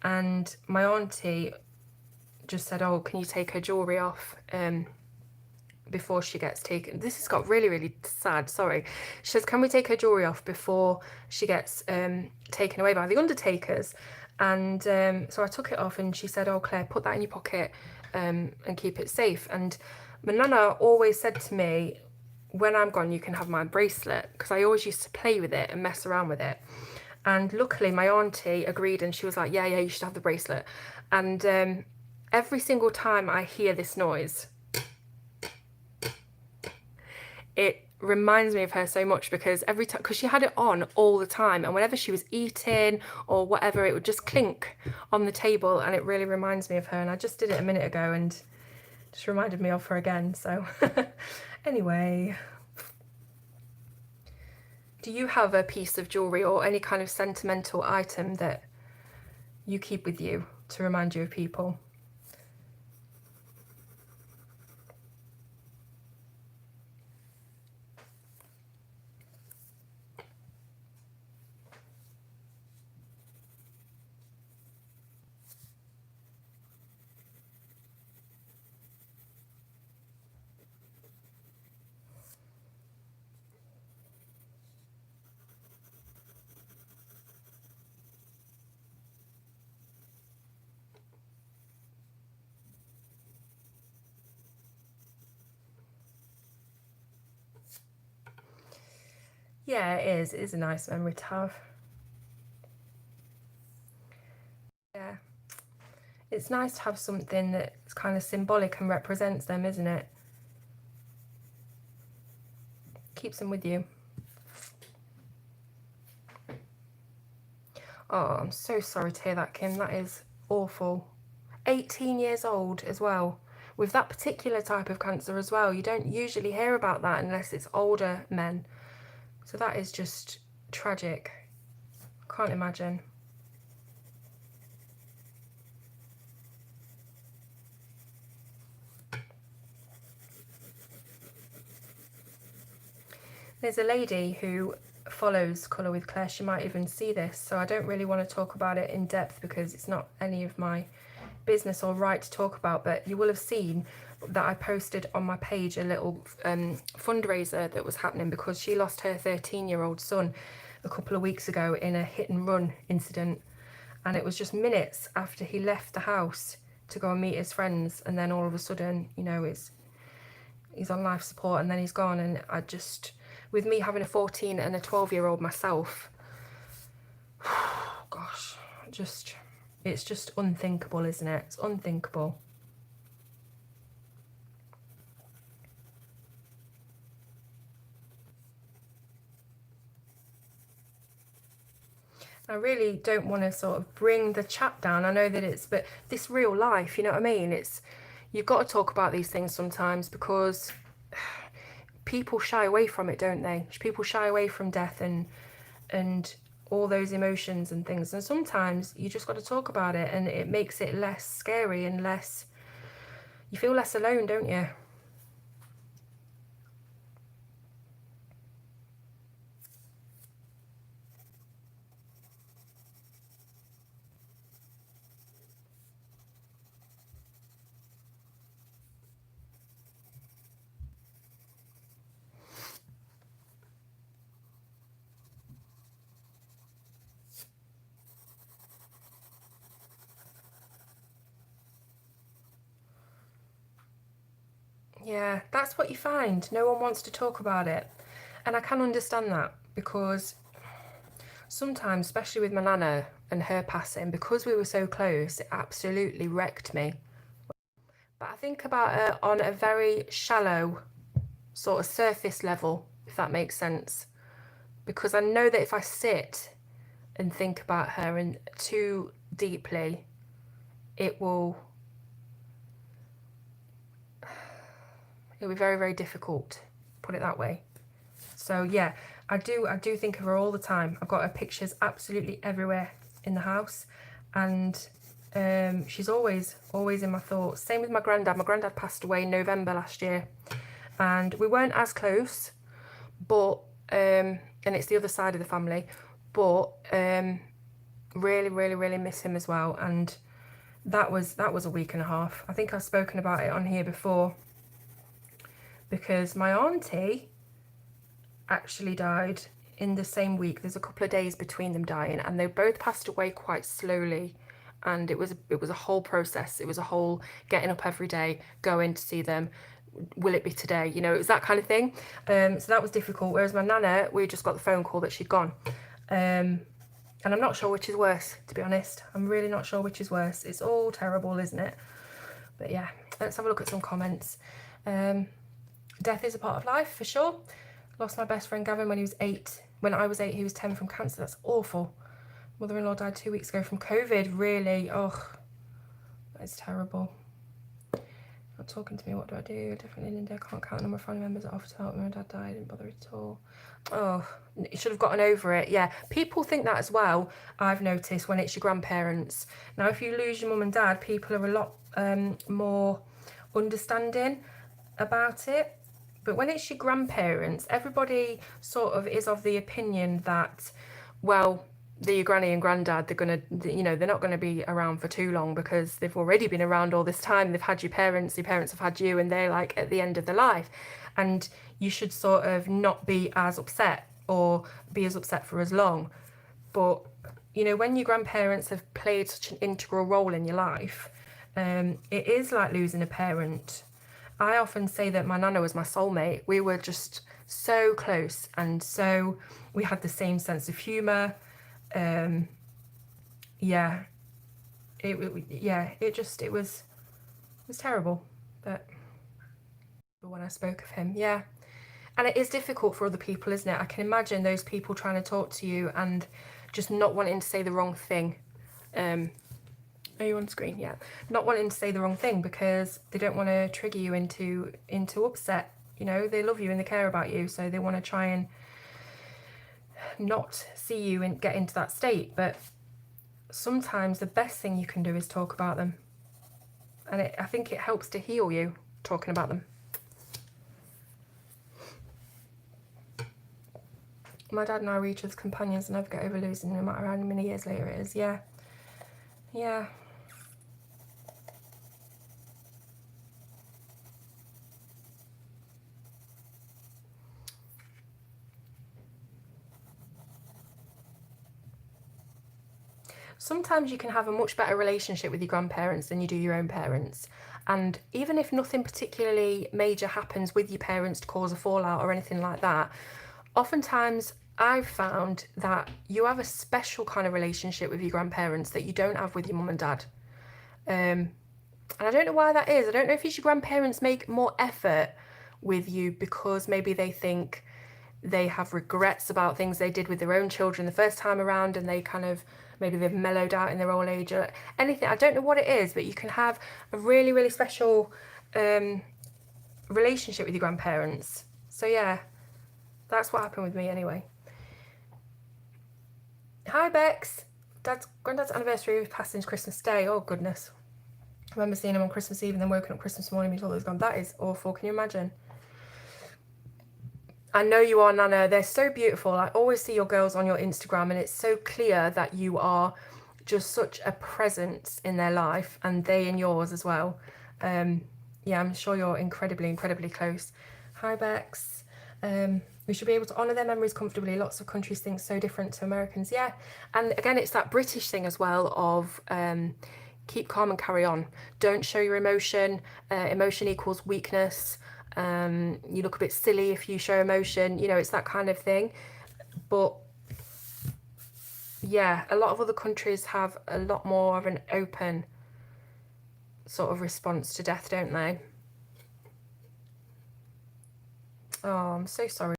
and my auntie just said, oh, can you take her jewellery off before she gets taken? This has got really, really sad, sorry. She says, can we take her jewellery off before she gets taken away by the undertakers? And so I took it off and she said, oh, Claire, put that in your pocket and keep it safe. And my Nana always said to me, when I'm gone, you can have my bracelet, because I always used to play with it and mess around with it. And luckily my auntie agreed and she was like, yeah, you should have the bracelet. And every single time I hear this noise, it reminds me of her so much, because every time, because she had it on all the time, and whenever she was eating or whatever, it would just clink on the table, and it really reminds me of her. And I just did it a minute ago and just reminded me of her again. So anyway, do you have a piece of jewellery or any kind of sentimental item that you keep with you to remind you of people? Yeah, it is. It is a nice memory to have. Yeah. It's nice to have something that's kind of symbolic and represents them, isn't it? Keeps them with you. Oh, I'm so sorry to hear that, Kim. That is awful. 18 years old as well. With that particular type of cancer as well. You don't usually hear about that unless it's older men. So that is just tragic. Can't imagine. There's a lady who follows Colour with Claire. She might even see this, so I don't really want to talk about it in depth because it's not any of my business or right to talk about, but you will have seen that I posted on my page a little fundraiser that was happening because she lost her 13-year-old son a couple of weeks ago in a hit and run incident, and it was just minutes after he left the house to go and meet his friends, and then all of a sudden, you know, he's on life support and then he's gone. And I just, with me having a 14 and a 12-year-old myself, gosh, it's just unthinkable, isn't it? It's unthinkable. I really don't want to sort of bring the chat down. I know that but this real life, you know what I mean? You've got to talk about these things sometimes because people shy away from it, don't they? People shy away from death and all those emotions and things. And sometimes you just got to talk about it, and it makes it less scary and you feel less alone, don't you? Yeah, that's what you find. No one wants to talk about it. And I can understand that because sometimes, especially with my Nana and her passing, because we were so close, it absolutely wrecked me. But I think about her on a very shallow sort of surface level, if that makes sense. Because I know that if I sit and think about her and too deeply, it'll be very, very difficult, put it that way. So yeah, I do think of her all the time. I've got her pictures absolutely everywhere in the house, and she's always in my thoughts. Same with my granddad. My granddad passed away in November last year, and we weren't as close, but and it's the other side of the family, but really, really, really miss him as well. And that was a week and a half. I think I've spoken about it on here before, because my auntie actually died in the same week. There's a couple of days between them dying, and they both passed away quite slowly, and it was a whole process. It was a whole getting up every day, going to see them. Will it be today? You know, it was that kind of thing. So that was difficult. Whereas my nana, we just got the phone call that she'd gone. And I'm not sure which is worse, to be honest. I'm really not sure which is worse. It's all terrible, isn't it? But yeah, let's have a look at some comments. Death is a part of life, for sure. Lost my best friend Gavin when he was 8. When I was 8, he was 10 from cancer. That's awful. Mother-in-law died 2 weeks ago from COVID. Really? Oh, that is terrible. Not talking to me, what do I do? Definitely in India, can't count the number of family members that offered to help me. My dad died, didn't bother at all. Oh, you should have gotten over it. Yeah, people think that as well, I've noticed, when it's your grandparents. Now, if you lose your mum and dad, people are a lot more understanding about it. But when it's your grandparents, everybody sort of is of the opinion that, well, they're your granny and granddad, they're gonna, you know, they're not going to be around for too long because they've already been around all this time. They've had your parents have had you, and they're like at the end of their life, and you should sort of not be as upset or be as upset for as long. But you know, when your grandparents have played such an integral role in your life, it is like losing a parent. I often say that my nana was my soulmate. We were just so close, and so we had the same sense of humour. Yeah, it was terrible. But when I spoke of him, yeah, and it is difficult for other people, isn't it? I can imagine those people trying to talk to you and just not wanting to say the wrong thing. Are you on screen? Yeah, not wanting to say the wrong thing because they don't want to trigger you into upset. You know, they love you and they care about you, so they want to try and not see you and get into that state. But sometimes the best thing you can do is talk about them, and I think it helps to heal you talking about them. My dad and I were each other's companions and never get over losing, no matter how many years later it is. Yeah. Sometimes you can have a much better relationship with your grandparents than you do your own parents. And even if nothing particularly major happens with your parents to cause a fallout or anything like that, oftentimes I've found that you have a special kind of relationship with your grandparents that you don't have with your mum and dad. And I don't know why that is. I don't know if it's your grandparents make more effort with you because maybe they think they have regrets about things they did with their own children the first time around, and they kind of, maybe they've mellowed out in their old age or anything. I don't know what it is, but you can have a really, really special relationship with your grandparents. So yeah, that's what happened with me anyway. Hi Bex. Granddad's anniversary was passed into Christmas Day. Oh goodness. I remember seeing him on Christmas Eve and then woken up Christmas morning and he told us gone. That is awful. Can you imagine? I know you are, Nana. They're so beautiful. I always see your girls on your Instagram, and it's so clear that you are just such a presence in their life, and they in yours as well. Yeah, I'm sure you're incredibly, incredibly close. Hi, Bex. We should be able to honour their memories comfortably. Lots of countries think so different to Americans. Yeah, and again, it's that British thing as well of keep calm and carry on. Don't show your emotion. Emotion equals weakness. You look a bit silly if you show emotion, you know, it's that kind of thing. But yeah, a lot of other countries have a lot more of an open sort of response to death, don't they? Oh, I'm so sorry.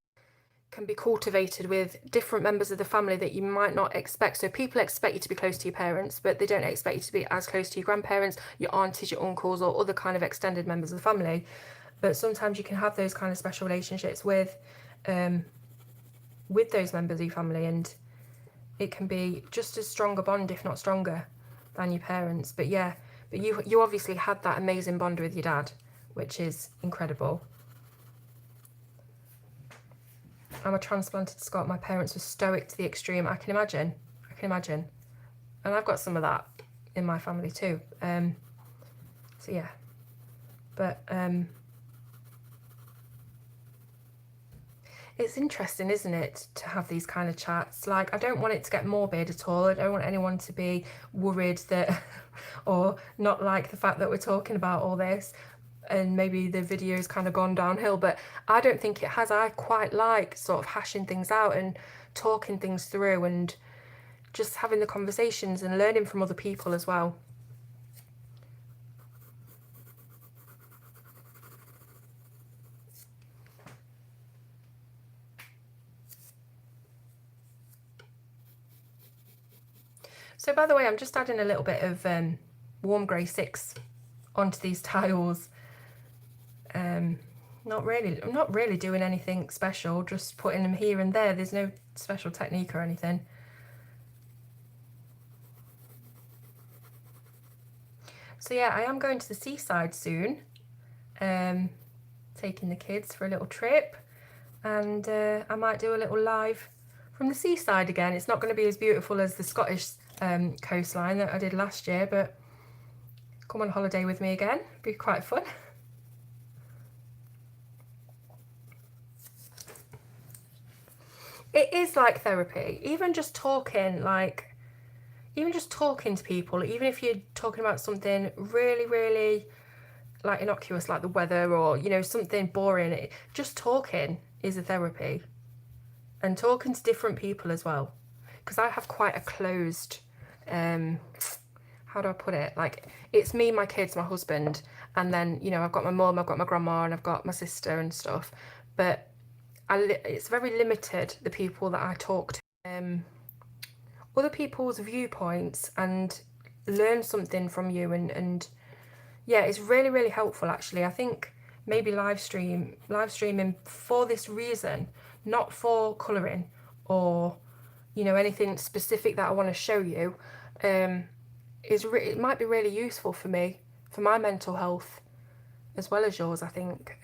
Can be cultivated with different members of the family that you might not expect. So people expect you to be close to your parents, but they don't expect you to be as close to your grandparents, your aunties, your uncles, or other kind of extended members of the family. But sometimes you can have those kind of special relationships with those members of your family, and it can be just as strong a bond, if not stronger, than your parents. But yeah, but you obviously had that amazing bond with your dad, which is incredible. I'm a transplanted Scot. My parents were stoic to the extreme. I can imagine. And I've got some of that in my family too. So yeah. But it's interesting, isn't it, to have these kind of chats. Like, I don't want it to get morbid at all. I don't want anyone to be worried that or not like the fact that we're talking about all this, and maybe the video's kind of gone downhill, but I don't think it has. I quite like sort of hashing things out and talking things through and just having the conversations and learning from other people as well. So by the way, I'm just adding a little bit of warm grey 6 onto these tiles. I'm not really doing anything special, just putting them here and there. There's no special technique or anything. So yeah, I am going to the seaside soon, taking the kids for a little trip, and I might do a little live from the seaside again. It's not going to be as beautiful as the Scottish coastline that I did last year, but come on holiday with me again, be quite fun. It is like therapy, even just talking, like, even just talking to people, even if you're talking about something really like innocuous, like the weather, or, you know, something boring, just talking is a therapy. And talking to different people as well, because I have quite a closed, how do I put it, like, it's me, my kids, my husband, and then, you know, I've got my mum, I've got my grandma, and I've got my sister and stuff, but it's very limited, the people that I talk to. Other people's viewpoints and learn something from you, and yeah, it's really helpful actually. I think maybe live streaming for this reason, not for colouring or, you know, anything specific that I want to show you, it might be really useful for me, for my mental health as well as yours, I think.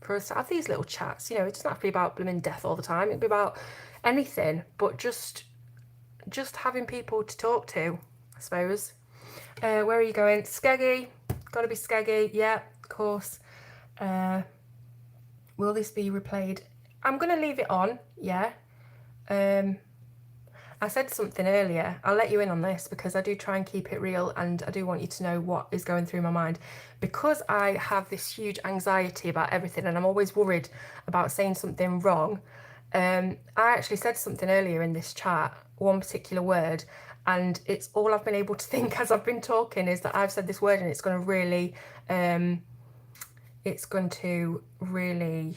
For us to have these little chats, you know, it doesn't have to be about blooming death all the time. It'd be about anything, but just having people to talk to, I suppose. Where are you going? Skeggy. Gotta be Skeggy. Yeah, of course. Will this be replayed? I'm gonna leave it on, yeah. I said something earlier. I'll let you in on this because I do try and keep it real, and I do want you to know what is going through my mind, because I have this huge anxiety about everything and I'm always worried about saying something wrong. I actually said something earlier in this chat, one particular word, and it's all I've been able to think as I've been talking is that I've said this word, and it's going to really,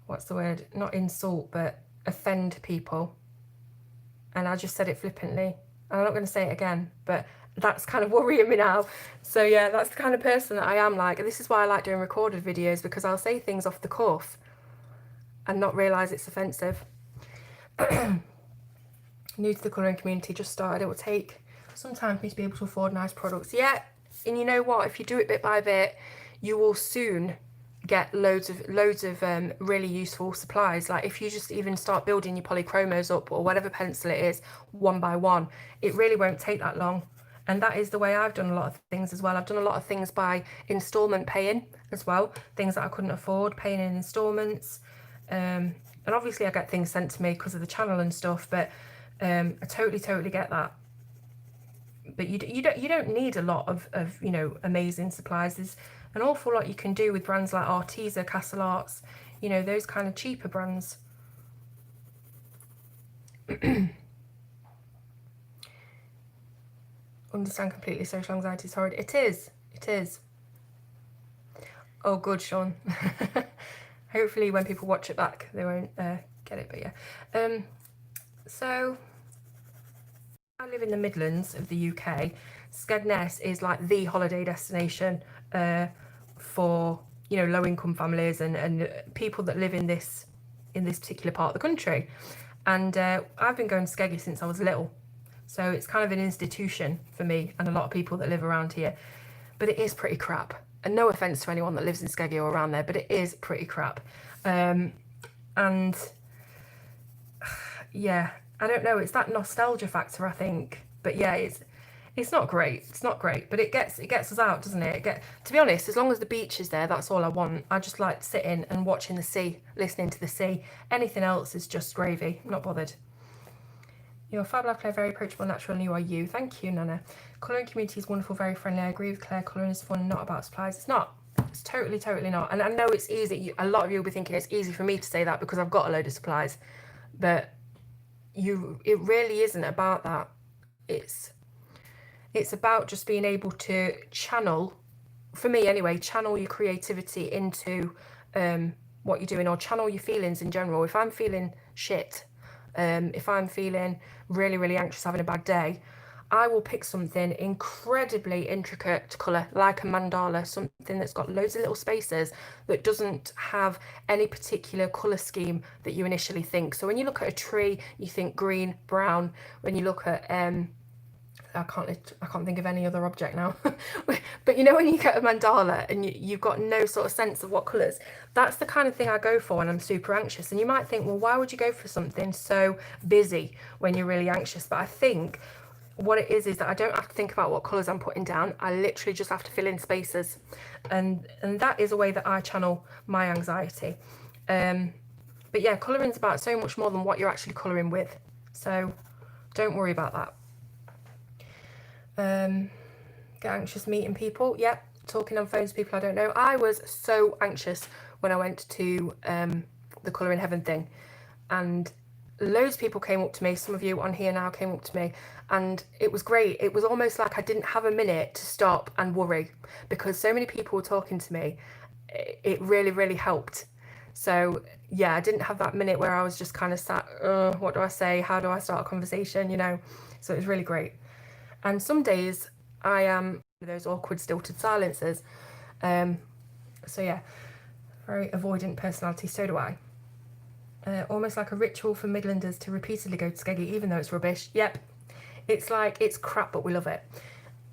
what's the word, not insult, but offend people. And I just said it flippantly. I'm not going to say it again, but that's kind of worrying me now. So yeah, that's the kind of person that I am. Like, this is why I like doing recorded videos, because I'll say things off the cuff and not realise it's offensive. New to the colouring community, just started. It will take some time for me to be able to afford nice products. Yeah, and you know what? If you do it bit by bit, you will soon get loads of really useful supplies. Like, if you just even start building your polychromos up, or whatever pencil it is, one by one, it really won't take that long. And that is the way I've done a lot of things as well. I've done a lot of things by installment paying as well, things that I couldn't afford, paying in installments. And obviously I get things sent to me because of the channel and stuff, but I totally get that. But you don't need a lot of you know, amazing supplies. There's an awful lot you can do with brands like Arteza, Castle Arts, you know, those kind of cheaper brands. Understand completely, social anxiety is horrid. It is. Oh, good, Sean. Hopefully when people watch it back, they won't get it, but yeah. So I live in the Midlands of the UK. Skegness is like the holiday destination for, you know, low-income families and people that live in this particular part of the country. And I've been going to Skeggy since I was little, so it's kind of an institution for me and a lot of people that live around here. But it is pretty crap, and no offence to anyone that lives in Skeggy or around there, but it is pretty crap. And yeah, I don't know, it's that nostalgia factor, I think. But yeah, it's not great. It's not great, but it gets us out, doesn't it? To be honest, as long as the beach is there, that's all I want. I just like sitting and watching the sea, listening to the sea. Anything else is just gravy. I'm not bothered. You're fab, love, Claire, very approachable, natural, and you are you. Thank you, Nana. Colouring community is wonderful, very friendly. I agree with Claire. Colouring is fun, not about supplies. It's not. It's totally not. And I know it's easy. A lot of you will be thinking it's easy for me to say that because I've got a load of supplies, but it really isn't about that. It's about just being able to channel, for me anyway, channel your creativity into what you're doing, or channel your feelings in general. If I'm feeling shit, if I'm feeling really anxious, having a bad day, I will pick something incredibly intricate to colour, like a mandala, something that's got loads of little spaces that doesn't have any particular colour scheme that you initially think. So when you look at a tree, you think green, brown. When you look at I can't think of any other object now. But you know, when you get a mandala and you've got no sort of sense of what colours, that's the kind of thing I go for when I'm super anxious. And you might think, well, why would you go for something so busy when you're really anxious? But I think what it is that I don't have to think about what colours I'm putting down. I literally just have to fill in spaces. And that is a way that I channel my anxiety. But yeah, colouring's about so much more than what you're actually colouring with. So don't worry about that. Get anxious meeting people. Yep, talking on phones to people I don't know. I was so anxious when I went to the Colour in Heaven thing, and loads of people came up to me. Some of you on here now came up to me, and it was great. It was almost like I didn't have a minute to stop and worry because so many people were talking to me. It really helped. So yeah, I didn't have that minute where I was just kind of sat, what do I say? How do I start a conversation? You know, so it was really great. And some days I am those awkward stilted silences. So yeah, very avoidant personality. So do I. Almost like a ritual for Midlanders to repeatedly go to Skeggy, even though it's rubbish. Yep, it's like, it's crap, but we love it.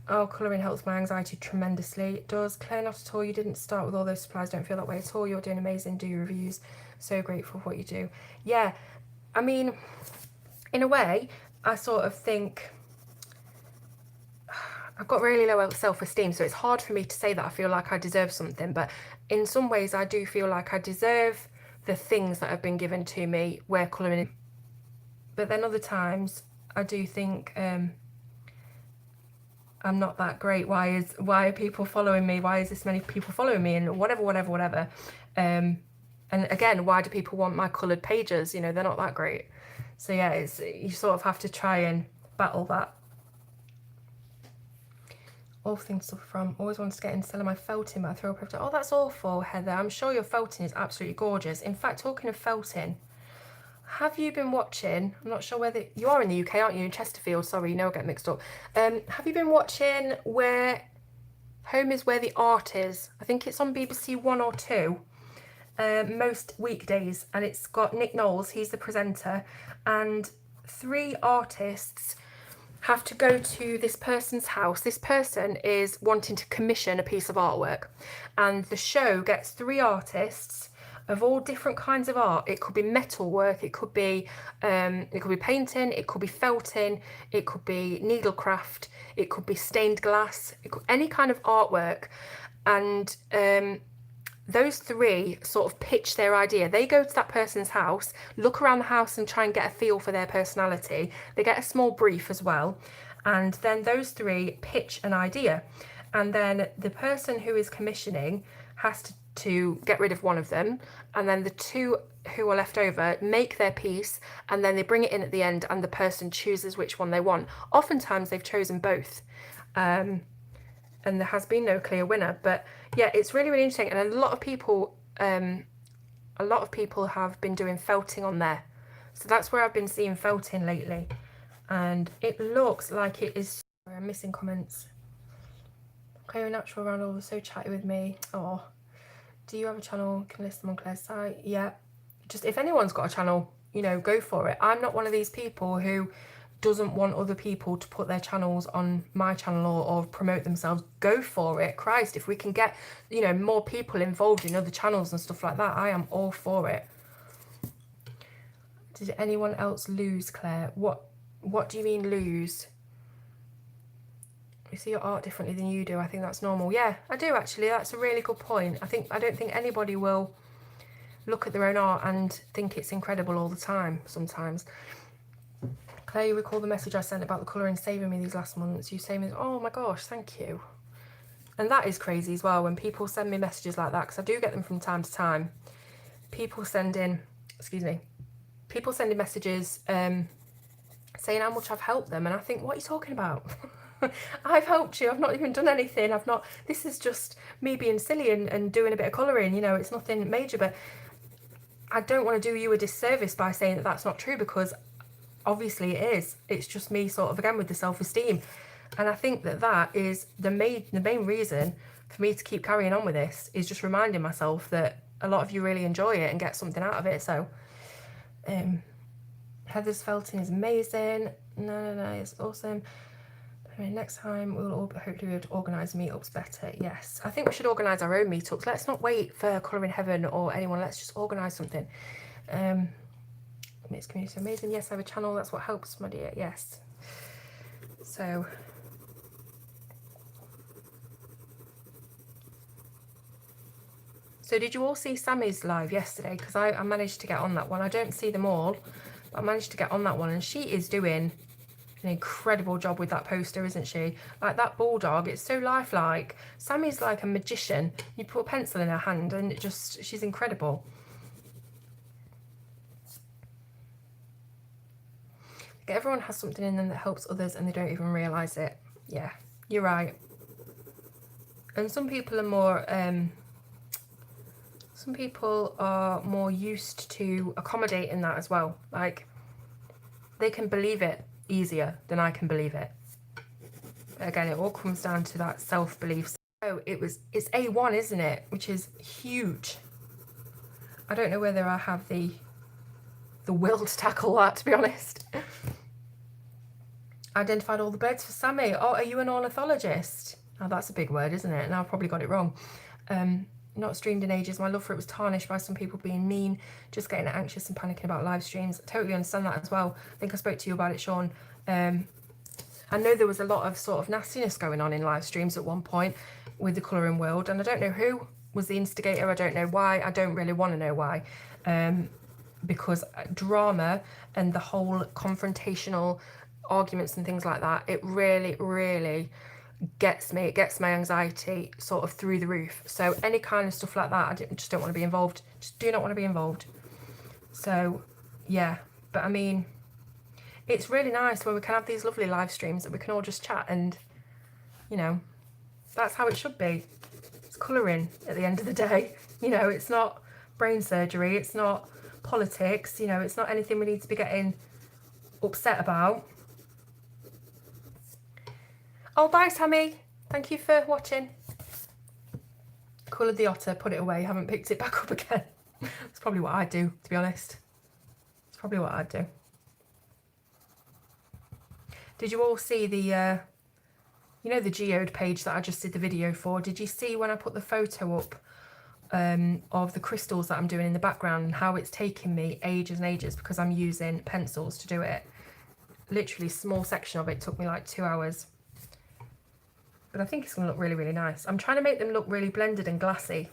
Oh, colouring helps my anxiety tremendously. It does. Claire, not at all. You didn't start with all those supplies. Don't feel that way at all. You're doing amazing. Do your reviews. So grateful for what you do. Yeah, I mean, in a way, I sort of think I've got really low self-esteem, so it's hard for me to say that I feel like I deserve something, but in some ways I do feel like I deserve the things that have been given to me where colouring. But then other times I do think I'm not that great. Why are people following me? Why is this many people following me? And whatever. And again, why do people want my coloured pages? You know, they're not that great. So yeah, you sort of have to try and battle that. All things to suffer from. Always wanted to get into selling my felting, but I throw up every time. Oh, that's awful, Heather. I'm sure your felting is absolutely gorgeous. In fact, talking of felting, have you been watching, I'm not sure whether, you are in the UK, aren't you? In Chesterfield, sorry, you know I get mixed up. Have you been watching Where Home is Where the Art Is? I think it's on BBC 1 or 2, most weekdays, and it's got Nick Knowles, he's the presenter, and 3 artists have to go to this person's house. This person is wanting to commission a piece of artwork, and the show gets 3 artists of all different kinds of art. It could be metal work, it could be painting, it could be felting, it could be needlecraft, it could be stained glass, any kind of artwork. And those 3 sort of pitch their idea. They go to that person's house, look around the house and try and get a feel for their personality. They get a small brief as well. And then those 3 pitch an idea. And then the person who is commissioning has to get rid of one of them. And then the 2 who are left over make their piece, and then they bring it in at the end and the person chooses which one they want. Oftentimes they've chosen both. And there has been no clear winner, but yeah, it's really interesting. And a lot of people, I a lot of people have been doing felting on there. So that's where I've been seeing felting lately. And it looks like it is... Sorry, I'm missing comments. Claire Natural Ronald was so chatty with me. Oh, do you have a channel? Can list them on Claire's site? Yeah. Just if anyone's got a channel, you know, go for it. I'm not one of these people who doesn't want other people to put their channels on my channel or promote themselves. Go for it. Christ, if we can get, you know, more people involved in other channels and stuff like that, I am all for it. Did anyone else lose, Claire? What do you mean lose? You see your art differently than you do. I think that's normal. Yeah, I do actually. That's a really good point. I don't think anybody will look at their own art and think it's incredible all the time sometimes. Claire, you recall the message I sent about the colouring saving me these last months. You say me, oh my gosh, thank you. And that is crazy as well when people send me messages like that, because I do get them from time to time. People sending messages saying how much I've helped them, and I think, what are you talking about? I've helped you. I've not even done anything. This is just me being silly and doing a bit of colouring, you know, it's nothing major. But I don't want to do you a disservice by saying that that's not true, because obviously it is. It's just me sort of, again, with the self-esteem. And I think that is the main reason for me to keep carrying on with this, is just reminding myself that a lot of you really enjoy it and get something out of it. So Heather's felting is amazing. No, it's awesome. I mean, next time we'll all hopefully organise meetups better. Yes, I think we should organise our own meetups. Let's not wait for Colouring Heaven or anyone. Let's just organise something. Mixed community amazing. Yes, I have a channel. That's what helps, my dear. Yes. So did you all see Sammy's live yesterday? Because I managed to get on that one. I don't see them all, but I managed to get on that one, and she is doing an incredible job with that poster, isn't she? Like that bulldog, it's so lifelike. Sammy's like a magician. You put a pencil in her hand and it just, she's incredible. Everyone has something in them that helps others and they don't even realise it. Yeah, you're right. And some people are more used to accommodating that as well. Like, they can believe it easier than I can believe it. Again, it all comes down to that self-belief. So it's A1, isn't it? Which is huge. I don't know whether I have the will to tackle that, to be honest. Identified all the birds for Sammy. Oh, are you an ornithologist? Oh, that's a big word, isn't it? Now I've probably got it wrong. Not streamed in ages. My love for it was tarnished by some people being mean, just getting anxious and panicking about live streams. I totally understand that as well. I think I spoke to you about it, Sean. I know there was a lot of sort of nastiness going on in live streams at one point with the colouring world, and I don't know who was the instigator. I don't know why. I don't really want to know why. Because drama and the whole confrontational arguments and things like that, it really, really gets me. It gets my anxiety sort of through the roof. So any kind of stuff like that, I just don't want to be involved. Just do not want to be involved. So yeah, but I mean, it's really nice when we can have these lovely live streams that we can all just chat, and you know, that's how it should be. It's colouring at the end of the day. You know, it's not brain surgery, it's not politics, you know, it's not anything we need to be getting upset about. Oh, bye, Tammy. Thank you for watching. Coloured the otter, put it away, haven't picked it back up again. That's probably what I'd do, to be honest. It's probably what I'd do. Did you all see the, you know, the geode page that I just did the video for? Did you see when I put the photo up of the crystals that I'm doing in the background, and how it's taken me ages and ages because I'm using pencils to do it? Literally, small section of it took me like 2 hours. But I think it's going to look really, really nice. I'm trying to make them look really blended and glassy.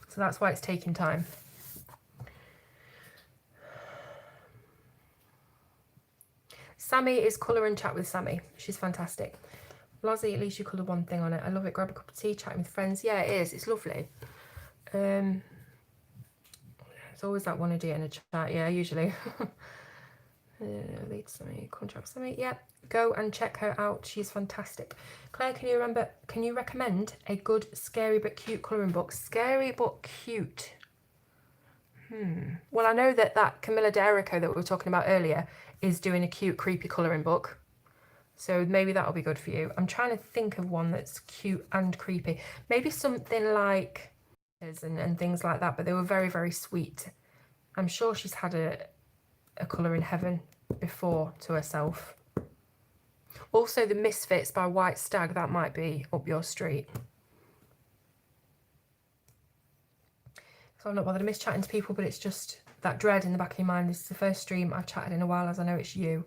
So that's why it's taking time. Sammy is colour and chat with Sammy. She's fantastic. Lozzie, at least you coloured one thing on it. I love it. Grab a cup of tea, chatting with friends. Yeah, it is. It's lovely. There's always that one idiot in a chat. Yeah, usually. Lead Sammy, contract Sammy. Yeah, go and check her out. She's fantastic. Claire, can you recommend a good scary but cute colouring book? Scary but cute. Well, I know that Camilla D'Erico that we were talking about earlier is doing a cute, creepy colouring book. So maybe that'll be good for you. I'm trying to think of one that's cute and creepy. Maybe something like and things like that, but they were very, very sweet. I'm sure she's had a colour in heaven before to herself. Also, The Misfits by White Stag, that might be up your street. So I'm not bothered. I miss chatting to people, but it's just that dread in the back of your mind. This is the first stream I've chatted in a while, as I know it's you.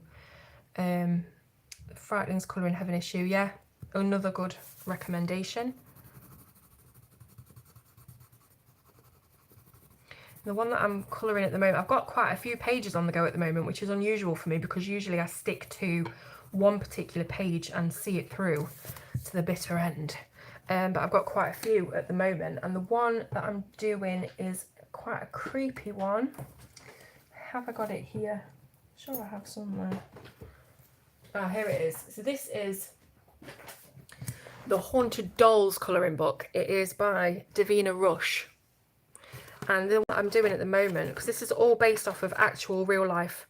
Frightling's Colour in Heaven issue, yeah, another good recommendation. The one that I'm colouring at the moment, I've got quite a few pages on the go at the moment, which is unusual for me because usually I stick to one particular page and see it through to the bitter end. But I've got quite a few at the moment, and the one that I'm doing is quite a creepy one. Have I got it here? Sure, I have somewhere. Ah, here it is. So this is the Haunted Dolls colouring book. It is by Davina Rush. And the one that I'm doing at the moment, because this is all based off of actual real life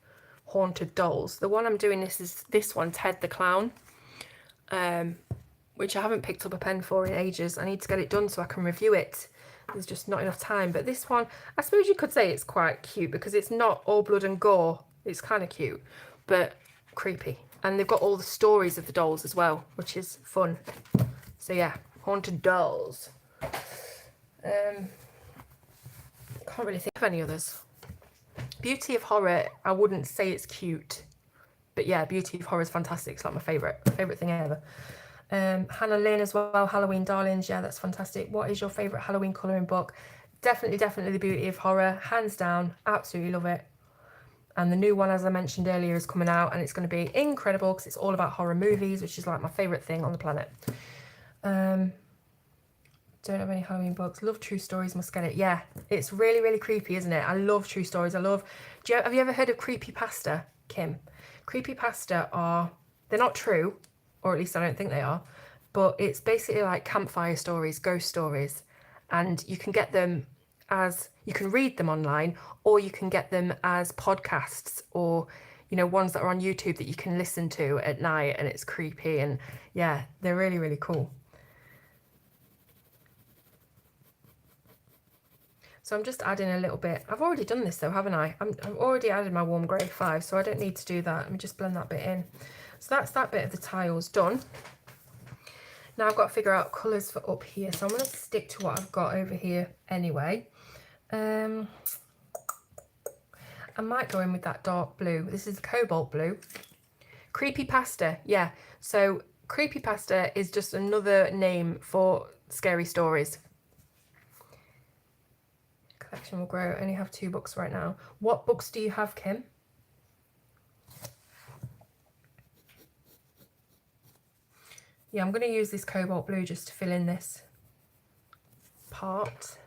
haunted dolls. The one I'm doing is this one, Ted the Clown, which I haven't picked up a pen for in ages. I need to get it done so I can review it. There's just not enough time. But this one, I suppose you could say it's quite cute because it's not all blood and gore. It's kind of cute, but creepy. And they've got all the stories of the dolls as well, which is fun. So yeah, Haunted Dolls. Can't really think of any others. Beauty of Horror, I wouldn't say it's cute, but yeah, Beauty of Horror is fantastic. It's like my favourite thing ever. Hannah Lynn as well, Halloween Darlings, yeah, that's fantastic. What is your favourite Halloween colouring book? Definitely the Beauty of Horror, hands down, absolutely love it. And the new one, as I mentioned earlier, is coming out, and it's going to be incredible because it's all about horror movies, which is like my favourite thing on the planet. Don't have any Halloween books. Love True Stories, must get it. Yeah, it's really, really creepy, isn't it? I love true stories. Have you ever heard of creepypasta, Kim? Creepypasta they're not true, or at least I don't think they are, but it's basically like campfire stories, ghost stories, and you can get them you can read them online, or you can get them as podcasts, or ones that are on YouTube that you can listen to at night, and it's creepy, and yeah, they're really, really cool. So I'm just adding a little bit. I've already done this though, haven't I? I've already added my warm grey 5, so I don't need to do that. Let me just blend that bit in. So that's that bit of the tiles done. Now I've got to figure out colours for up here. So I'm going to stick to what I've got over here anyway. I might go in with that dark blue. This is Cobalt Blue. Creepypasta, yeah. So creepypasta is just another name for scary stories. Collection will grow. I only have 2 books right now. What books do you have, Kim? Yeah, I'm going to use this Cobalt Blue just to fill in this part.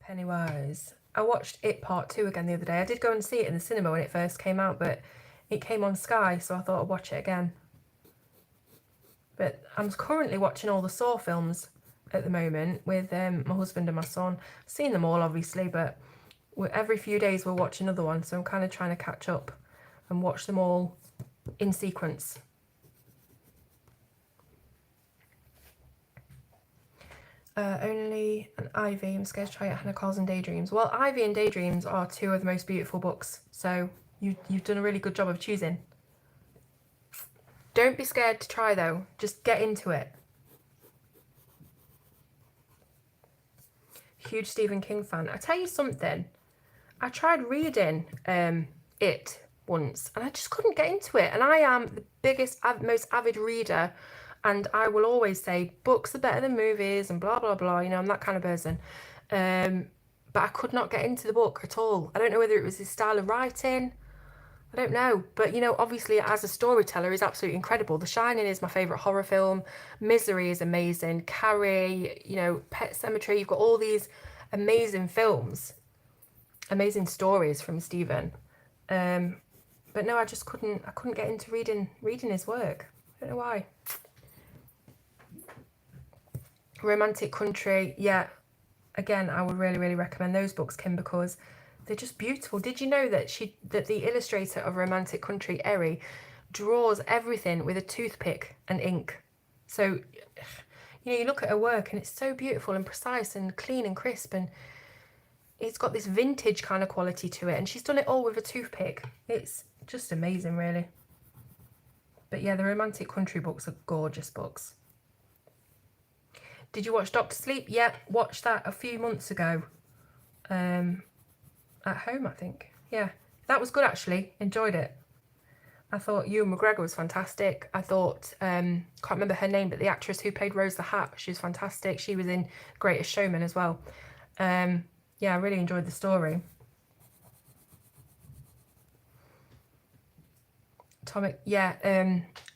Pennywise. I watched It Part 2 again the other day. I did go and see it in the cinema when it first came out, but it came on Sky, so I thought I'd watch it again. But I'm currently watching all the Saw films at the moment with my husband and my son. I've seen them all, obviously, but every few days we'll watch another one, so I'm kind of trying to catch up and watch them all in sequence. Only an Ivy. I'm scared to try it. Hannah Calls and Daydreams. Well, Ivy and Daydreams are 2 of the most beautiful books, so you've done a really good job of choosing. Don't be scared to try though. Just get into it. Huge Stephen King fan. I tell you something. I tried reading it once, and I just couldn't get into it. And I am the biggest, most avid reader. And I will always say books are better than movies and blah, blah, blah. I'm that kind of person. But I could not get into the book at all. I don't know whether it was his style of writing. I don't know. But, obviously as a storyteller, he's absolutely incredible. The Shining is my favourite horror film. Misery is amazing. Carrie, Pet Sematary. You've got all these amazing films. Amazing stories from Stephen. But But no, I just couldn't get into reading his work. I don't know why. Romantic Country, yeah. Again, I would really, really recommend those books, Kim, because they're just beautiful. Did you know that the illustrator of Romantic Country, Eri, draws everything with a toothpick and ink? So, you know, you look at her work and it's so beautiful and precise and clean and crisp, and it's got this vintage kind of quality to it, and she's done it all with a toothpick. It's just amazing, really. But yeah, the Romantic Country books are gorgeous books. Did you watch Doctor Sleep? Yeah, watched that a few months ago. At home, I think. Yeah, that was good actually. Enjoyed it. I thought Ewan McGregor was fantastic. I thought, can't remember her name, but the actress who played Rose the Hat, she was fantastic. She was in Greatest Showman as well. Yeah, I really enjoyed the story.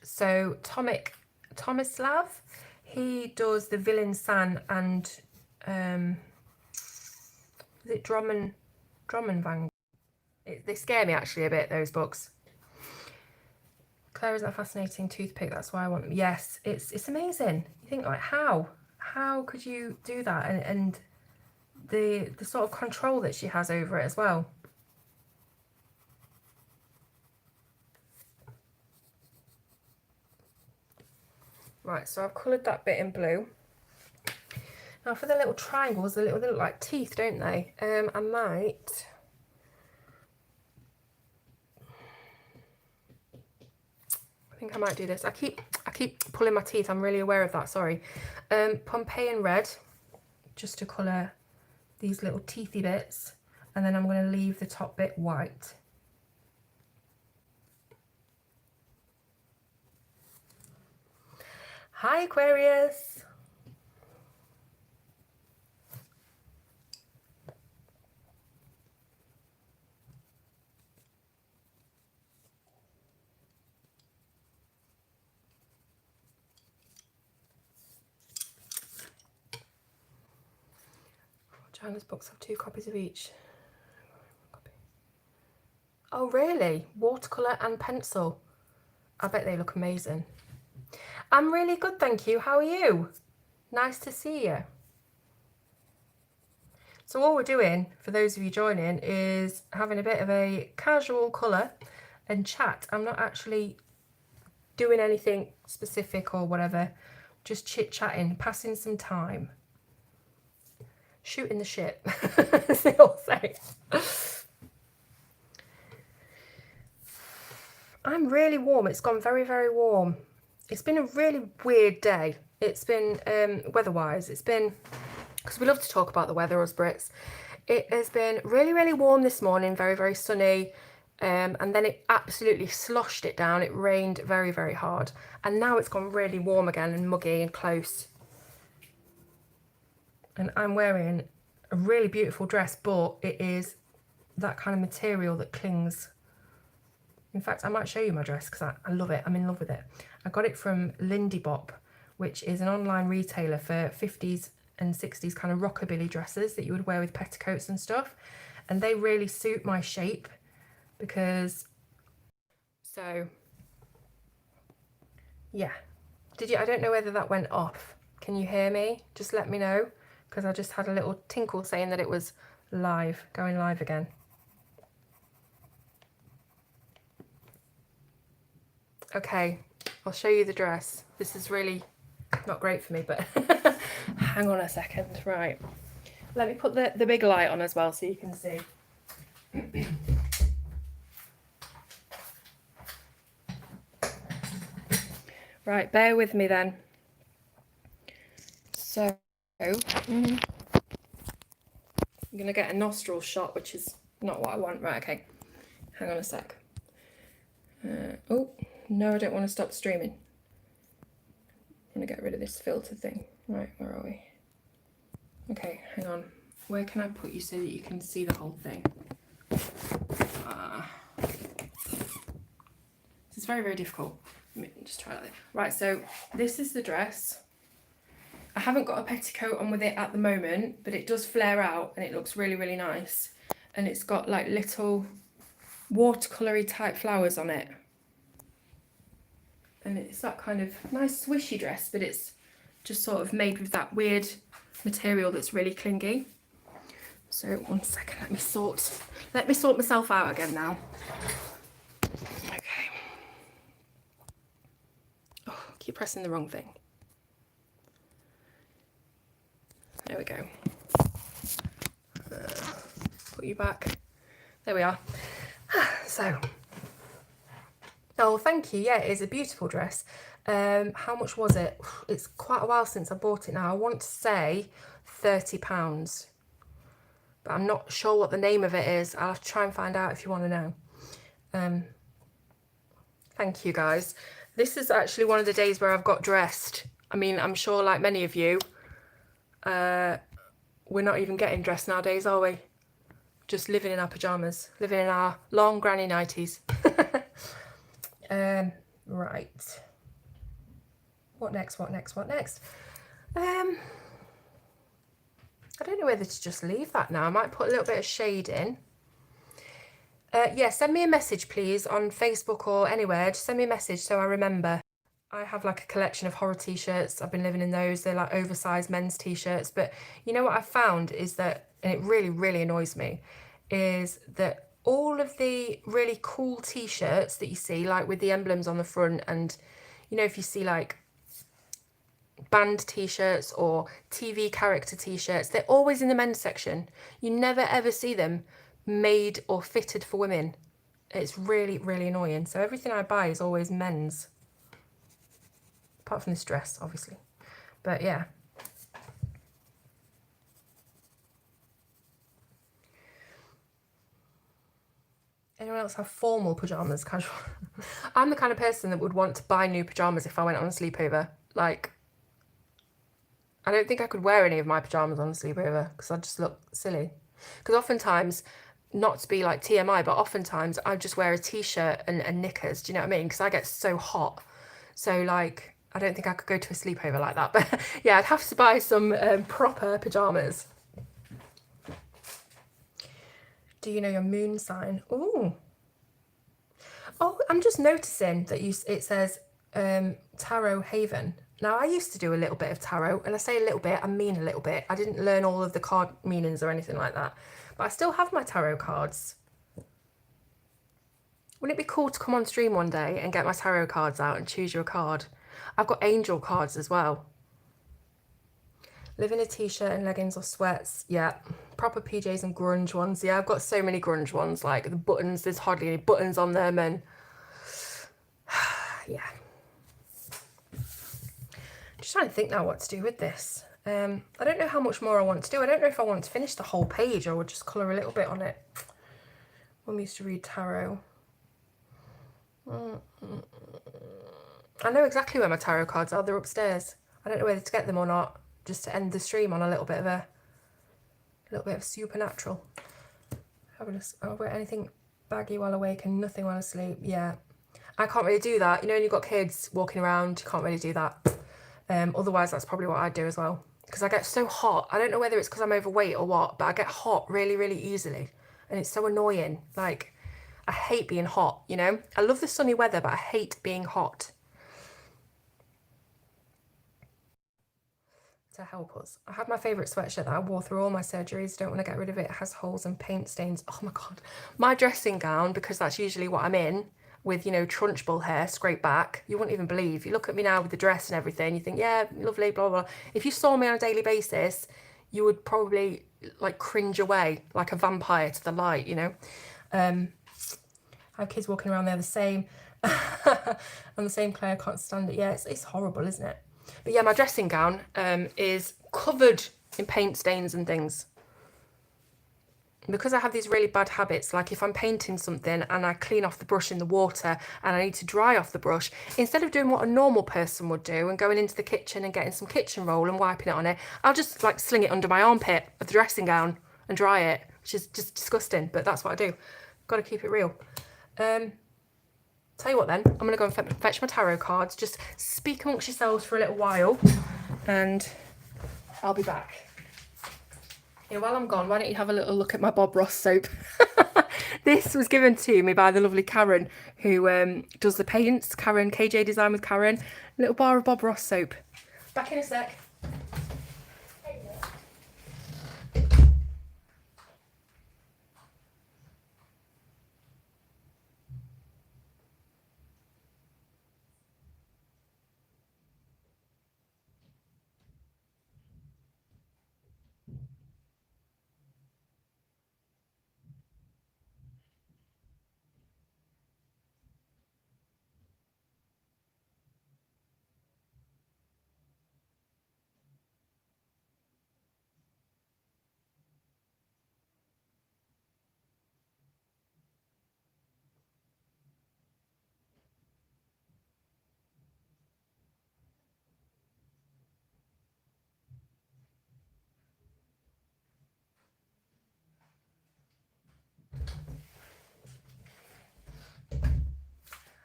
So Tomislav, he does the Villain San and is it Drummond? They scare me actually a bit, those books. Claire is a fascinating toothpick, that's why I want them. Yes, it's amazing. You think, like, how could you do that? And the sort of control that she has over it as well. Right, so I've coloured that bit in blue. Now for the little triangles, they look like teeth, don't they? I might... I think I might do this. I keep pulling my teeth. I'm really aware of that. Sorry. Pompeian red, just to colour these little teethy bits, and then I'm going to leave the top bit white. Hi, Aquarius. Joanna's books have 2 copies of each. Oh, really? Watercolour and pencil. I bet they look amazing. I'm really good, thank you. How are you? Nice to see you. So all we're doing, for those of you joining, is having a bit of a casual colour and chat. I'm not actually doing anything specific or whatever, just chit-chatting, passing some time. Shooting the shit, as they all say. I'm really warm. It's gone very, very warm. It's been a really weird day. It's been, weather-wise, it's been, because we love to talk about the weather, us Brits. It has been really, really warm this morning, very, very sunny. And then it absolutely sloshed it down. It rained very, very hard. And now it's gone really warm again and muggy and close. And I'm wearing a really beautiful dress, but it is that kind of material that clings. In fact, I might show you my dress because I love it. I'm in love with it. I got it from Lindy Bop, which is an online retailer for 50s and 60s kind of rockabilly dresses that you would wear with petticoats and stuff. And they really suit my shape because, so, yeah. I don't know whether that went off. Can you hear me? Just let me know, because I just had a little tinkle saying that it was live, going live again. Okay, I'll show you the dress. This is really not great for me, but hang on a second. Right, let me put the big light on as well so you can see. Right, bear with me then. So, I'm going to get a nostril shot, which is not what I want. Right, okay. Hang on a sec. Oh, no, I don't want to stop streaming. I'm going to get rid of this filter thing. Right, where are we? Okay, hang on. Where can I put you so that you can see the whole thing? This is very, very difficult. Let me just try that. Right, so this is the dress. I haven't got a petticoat on with it at the moment, but it does flare out and it looks really, really nice. And it's got like little watercolory type flowers on it. And it's that kind of nice swishy dress, but it's just sort of made with that weird material that's really clingy. So 1 second, let me sort myself out again now. Okay. Oh, keep pressing the wrong thing. There we go. Put you back. There we are. So, oh, thank you. Yeah, it is a beautiful dress. How much was it? It's quite a while since I bought it now. I want to say £30, but I'm not sure what the name of it is. I'll have to try and find out if you want to know. Thank you, guys. This is actually one of the days where I've got dressed. I mean, I'm sure like many of you, we're not even getting dressed nowadays, are we? Just living in our pyjamas, living in our long granny nighties. Right. What next? I don't know whether to just leave that now. I might put a little bit of shade in. Yeah, send me a message, please, on Facebook or anywhere. Just send me a message so I remember. I have like a collection of horror t-shirts. I've been living in those. They're like oversized men's t-shirts. But you know what I've found is that, and it really, really annoys me, is that all of the really cool t-shirts that you see, like with the emblems on the front, and you know, if you see like band t-shirts or TV character t-shirts, they're always in the men's section. You never ever see them made or fitted for women. It's really, really annoying. So everything I buy is always men's, apart from this dress, obviously. But yeah. Anyone else have formal pyjamas, casual? I'm the kind of person that would want to buy new pyjamas if I went on a sleepover. Like, I don't think I could wear any of my pyjamas on a sleepover because I'd just look silly. Because oftentimes, not to be like TMI, but oftentimes I just wear a t-shirt and knickers. Do you know what I mean? Because I get so hot. So like, I don't think I could go to a sleepover like that. But yeah, I'd have to buy some proper pyjamas. Do you know your moon sign? Ooh. Oh, I'm just noticing that it says Tarot Haven. Now, I used to do a little bit of tarot, and I say a little bit, I mean a little bit. I didn't learn all of the card meanings or anything like that, but I still have my tarot cards. Wouldn't it be cool to come on stream one day and get my tarot cards out and choose your card? I've got angel cards as well. Live in a t-shirt and leggings or sweats. Yeah. Proper PJs and grunge ones. Yeah, I've got so many grunge ones. Like the buttons, there's hardly any buttons on them, and yeah. Just trying to think now what to do with this. I don't know how much more I want to do. I don't know if I want to finish the whole page or just colour a little bit on it. When we used to read tarot. I know exactly where my tarot cards are. They're upstairs. I don't know whether to get them or not. Just to end the stream on a little bit of supernatural. I'll wear anything baggy while awake and nothing while asleep. Yeah, I can't really do that. You know, when you've got kids walking around, you can't really do that. Otherwise, that's probably what I'd do as well. Because I get so hot. I don't know whether it's because I'm overweight or what, but I get hot really, really easily. And it's so annoying. Like, I hate being hot, you know? I love the sunny weather, but I hate being hot. To help us, I have my favourite sweatshirt that I wore through all my surgeries. Don't want to get rid of it. It has holes and paint stains. Oh my God. My dressing gown, because that's usually what I'm in, with, you know, trunchbull hair, scraped back. You wouldn't even believe. You look at me now with the dress and everything, you think, yeah, lovely, blah, blah, blah. If you saw me on a daily basis, you would probably, like, cringe away like a vampire to the light, you know? I have kids walking around there the same. On the same clay, I can't stand it. Yeah, it's horrible, isn't it? But yeah, my dressing gown is covered in paint stains and things. Because I have these really bad habits, like if I'm painting something and I clean off the brush in the water and I need to dry off the brush, instead of doing what a normal person would do and going into the kitchen and getting some kitchen roll and wiping it on it, I'll just like sling it under my armpit of the dressing gown and dry it, which is just disgusting, but that's what I do. Got to keep it real. Tell you what then, I'm going to go and fetch my tarot cards. Just speak amongst yourselves for a little while and I'll be back. Yeah, while I'm gone, why don't you have a little look at my Bob Ross soap? This was given to me by the lovely Karen, who does the paints. Karen, KJ Design with Karen. A little bar of Bob Ross soap. Back in a sec.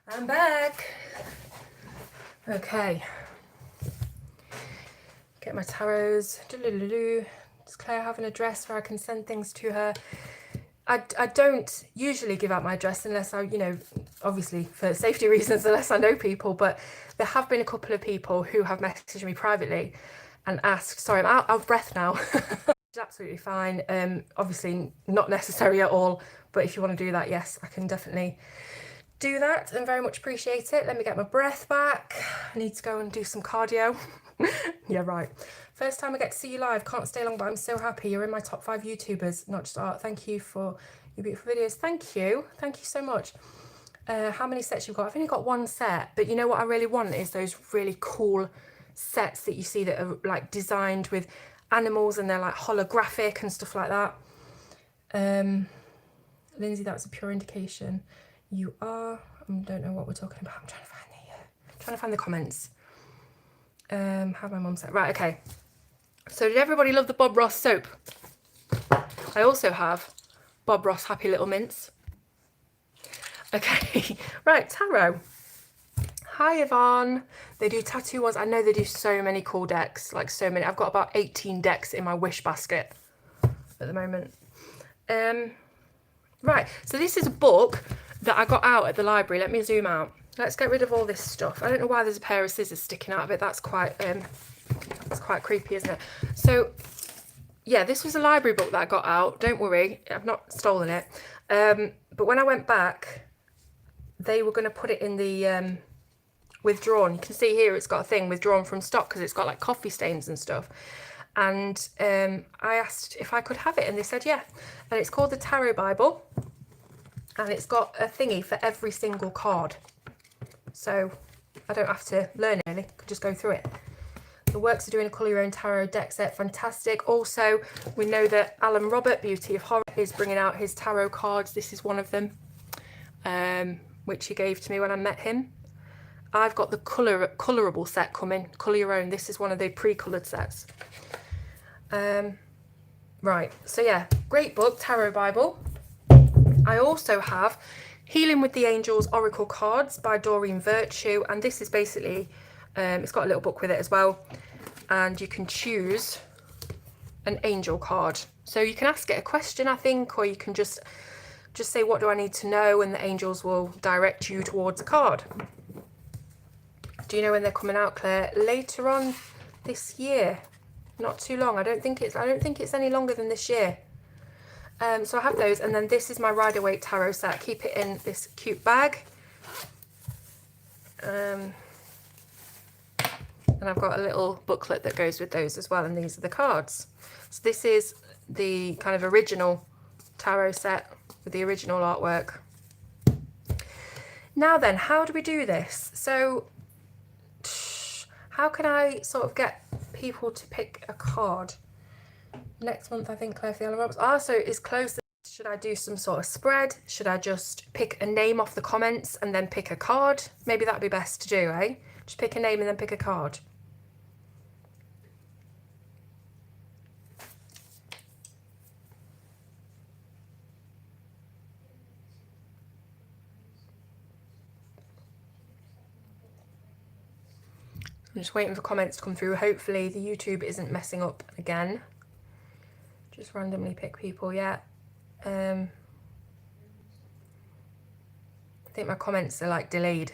I'm back. Okay. Get my tarots. Does Claire have an address where I can send things to her? I don't usually give out my address unless I, you know, obviously for safety reasons, unless I know people, but there have been a couple of people who have messaged me privately and asked, sorry, I'm out of breath now. It's absolutely fine. Obviously not necessary at all, but if you want to do that, yes, I can definitely do that and very much appreciate it. Let me get my breath back. I need to go and do some cardio. Yeah, right. First time I get to see you live. Can't stay long, but I'm so happy. You're in my top 5 YouTubers, not just art. Thank you for your beautiful videos. Thank you. Thank you so much. How many sets you've got? I've only got 1 set, but you know what I really want is those really cool sets that you see that are like designed with animals and they're like holographic and stuff like that. Lindsay, that's a pure indication. You are. I don't know what we're talking about. I'm trying to find the comments. Have my mum said. Right, okay. So did everybody love the Bob Ross soap? I also have Bob Ross Happy Little Mints. Okay, right, tarot. Hi Yvonne. They do tattoo ones. I know they do so many cool decks, like so many. I've got about 18 decks in my wish basket at the moment. Right, so this is a book that I got out at the library. Let me zoom out. Let's get rid of all this stuff. I don't know why there's a pair of scissors sticking out of it. That's quite creepy, isn't it? So yeah, this was a library book that I got out. Don't worry, I've not stolen it. But when I went back, they were going to put it in the withdrawn. You can see here it's got a thing withdrawn from stock because it's got like coffee stains and stuff. And I asked if I could have it and they said yeah. And it's called the Tarot Bible. And it's got a thingy for every single card. So I don't have to learn it really, I could just go through it. The works are doing a colour your own tarot deck set, fantastic. Also, we know that Alan Robert, Beauty of Horror, is bringing out his tarot cards. This is one of them, which he gave to me when I met him. I've got the colourable set coming, colour your own. This is one of the pre-coloured sets. Right, so yeah, great book, Tarot Bible. I also have Healing with the Angels Oracle Cards by Doreen Virtue, and this is basically, it's got a little book with it as well, and you can choose an angel card. So you can ask it a question, I think, or you can just say, what do I need to know, and the angels will direct you towards a card. Do you know when they're coming out, Claire? Later on this year, not too long. I don't think it's any longer than this year. So I have those, and then this is my Rider-Waite tarot set. Keep it in this cute bag. And I've got a little booklet that goes with those as well, and these are the cards. So this is the kind of original tarot set with the original artwork. Now then, how do we do this? So how can I sort of get people to pick a card? Next month, I think, Claire, for the Alan Roberts. Ah, so it's close. Should I do some sort of spread? Should I just pick a name off the comments and then pick a card? Maybe that'd be best to do, eh? Just pick a name and then pick a card. I'm just waiting for comments to come through. Hopefully the YouTube isn't messing up again. Just randomly pick people, yeah. think my comments are like delayed.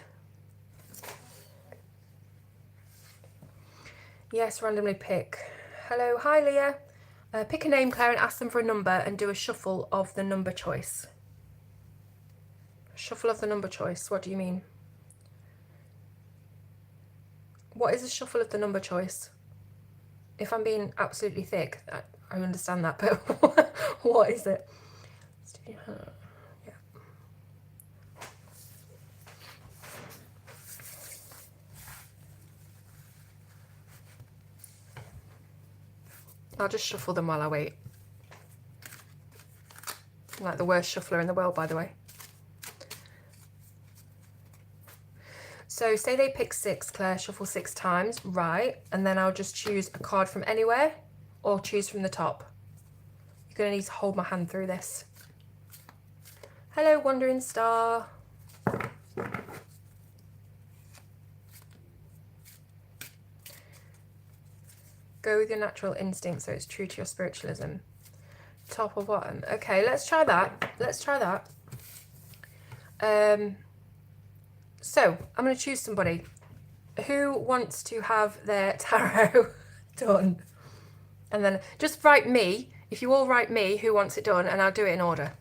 Yes, randomly pick. Hello, hi Leah. Pick a name, Claire, and ask them for a number and do a shuffle of the number choice. Shuffle of the number choice, what do you mean? What is a shuffle of the number choice? If I'm being absolutely thick, I understand that, but what is it? Yeah. I'll just shuffle them while I wait. I'm like the worst shuffler in the world, by the way. So say they pick 6, Claire, shuffle 6 times, right? And then I'll just choose a card from anywhere or choose from the top. You're going to need to hold my hand through this. Hello, Wandering Star. Go with your natural instinct so it's true to your spiritualism. Top or bottom? Okay, let's try that. Let's try that. So, I'm going to choose somebody. Who wants to have their tarot done? And then just write me. If you all write me who wants it done, and I'll do it in order.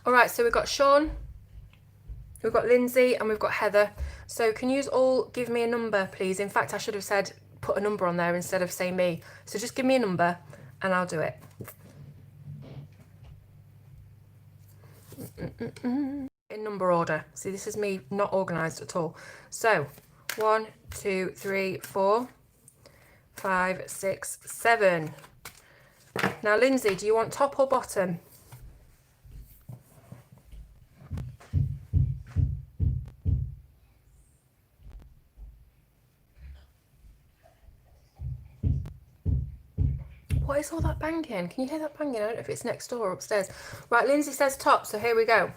All right, so we've got Sean, we've got Lindsay, and we've got Heather. So can you all give me a number, please? In fact, I should have said put a number on there instead of say me. So just give me a number and I'll do it. In number order. See, this is me not organised at all. So 1, 2, 3, 4, 5, 6, 7. Now, Lindsay, do you want top or bottom? What is all that banging? Can you hear that banging? I don't know if it's next door or upstairs. Right, Lindsay says top, so here we go.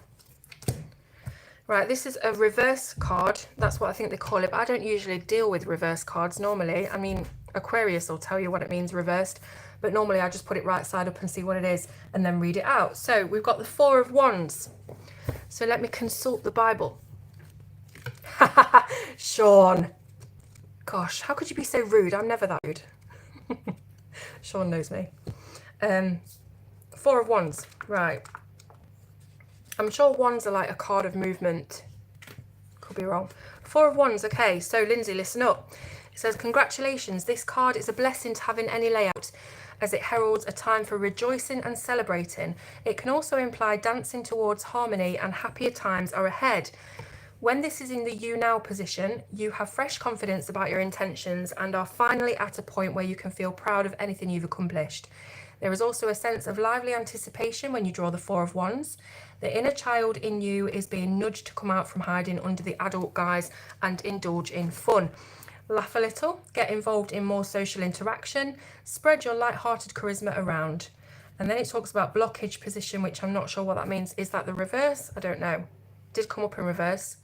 Right, this is a reverse card. That's what I think they call it, but I don't usually deal with reverse cards normally. I mean, Aquarius will tell you what it means reversed, but normally I just put it right side up and see what it is and then read it out. So we've got the 4 of Wands. So let me consult the Bible. Sean. Gosh, how could you be so rude? I'm never that rude. Sean knows me. 4 of Wands, right. I'm sure wands are like a card of movement. Could be wrong. 4 of Wands, okay, so Lindsay, listen up. It says, congratulations, this card is a blessing to have in any layout as it heralds a time for rejoicing and celebrating. It can also imply dancing towards harmony and happier times are ahead. When this is in the you now position, you have fresh confidence about your intentions and are finally at a point where you can feel proud of anything you've accomplished. There is also a sense of lively anticipation when you draw the 4 of Wands. The inner child in you is being nudged to come out from hiding under the adult guise and indulge in fun. Laugh a little, get involved in more social interaction, spread your light-hearted charisma around. And then it talks about blockage position, which I'm not sure what that means. Is that the reverse? I don't know. Did come up in reverse.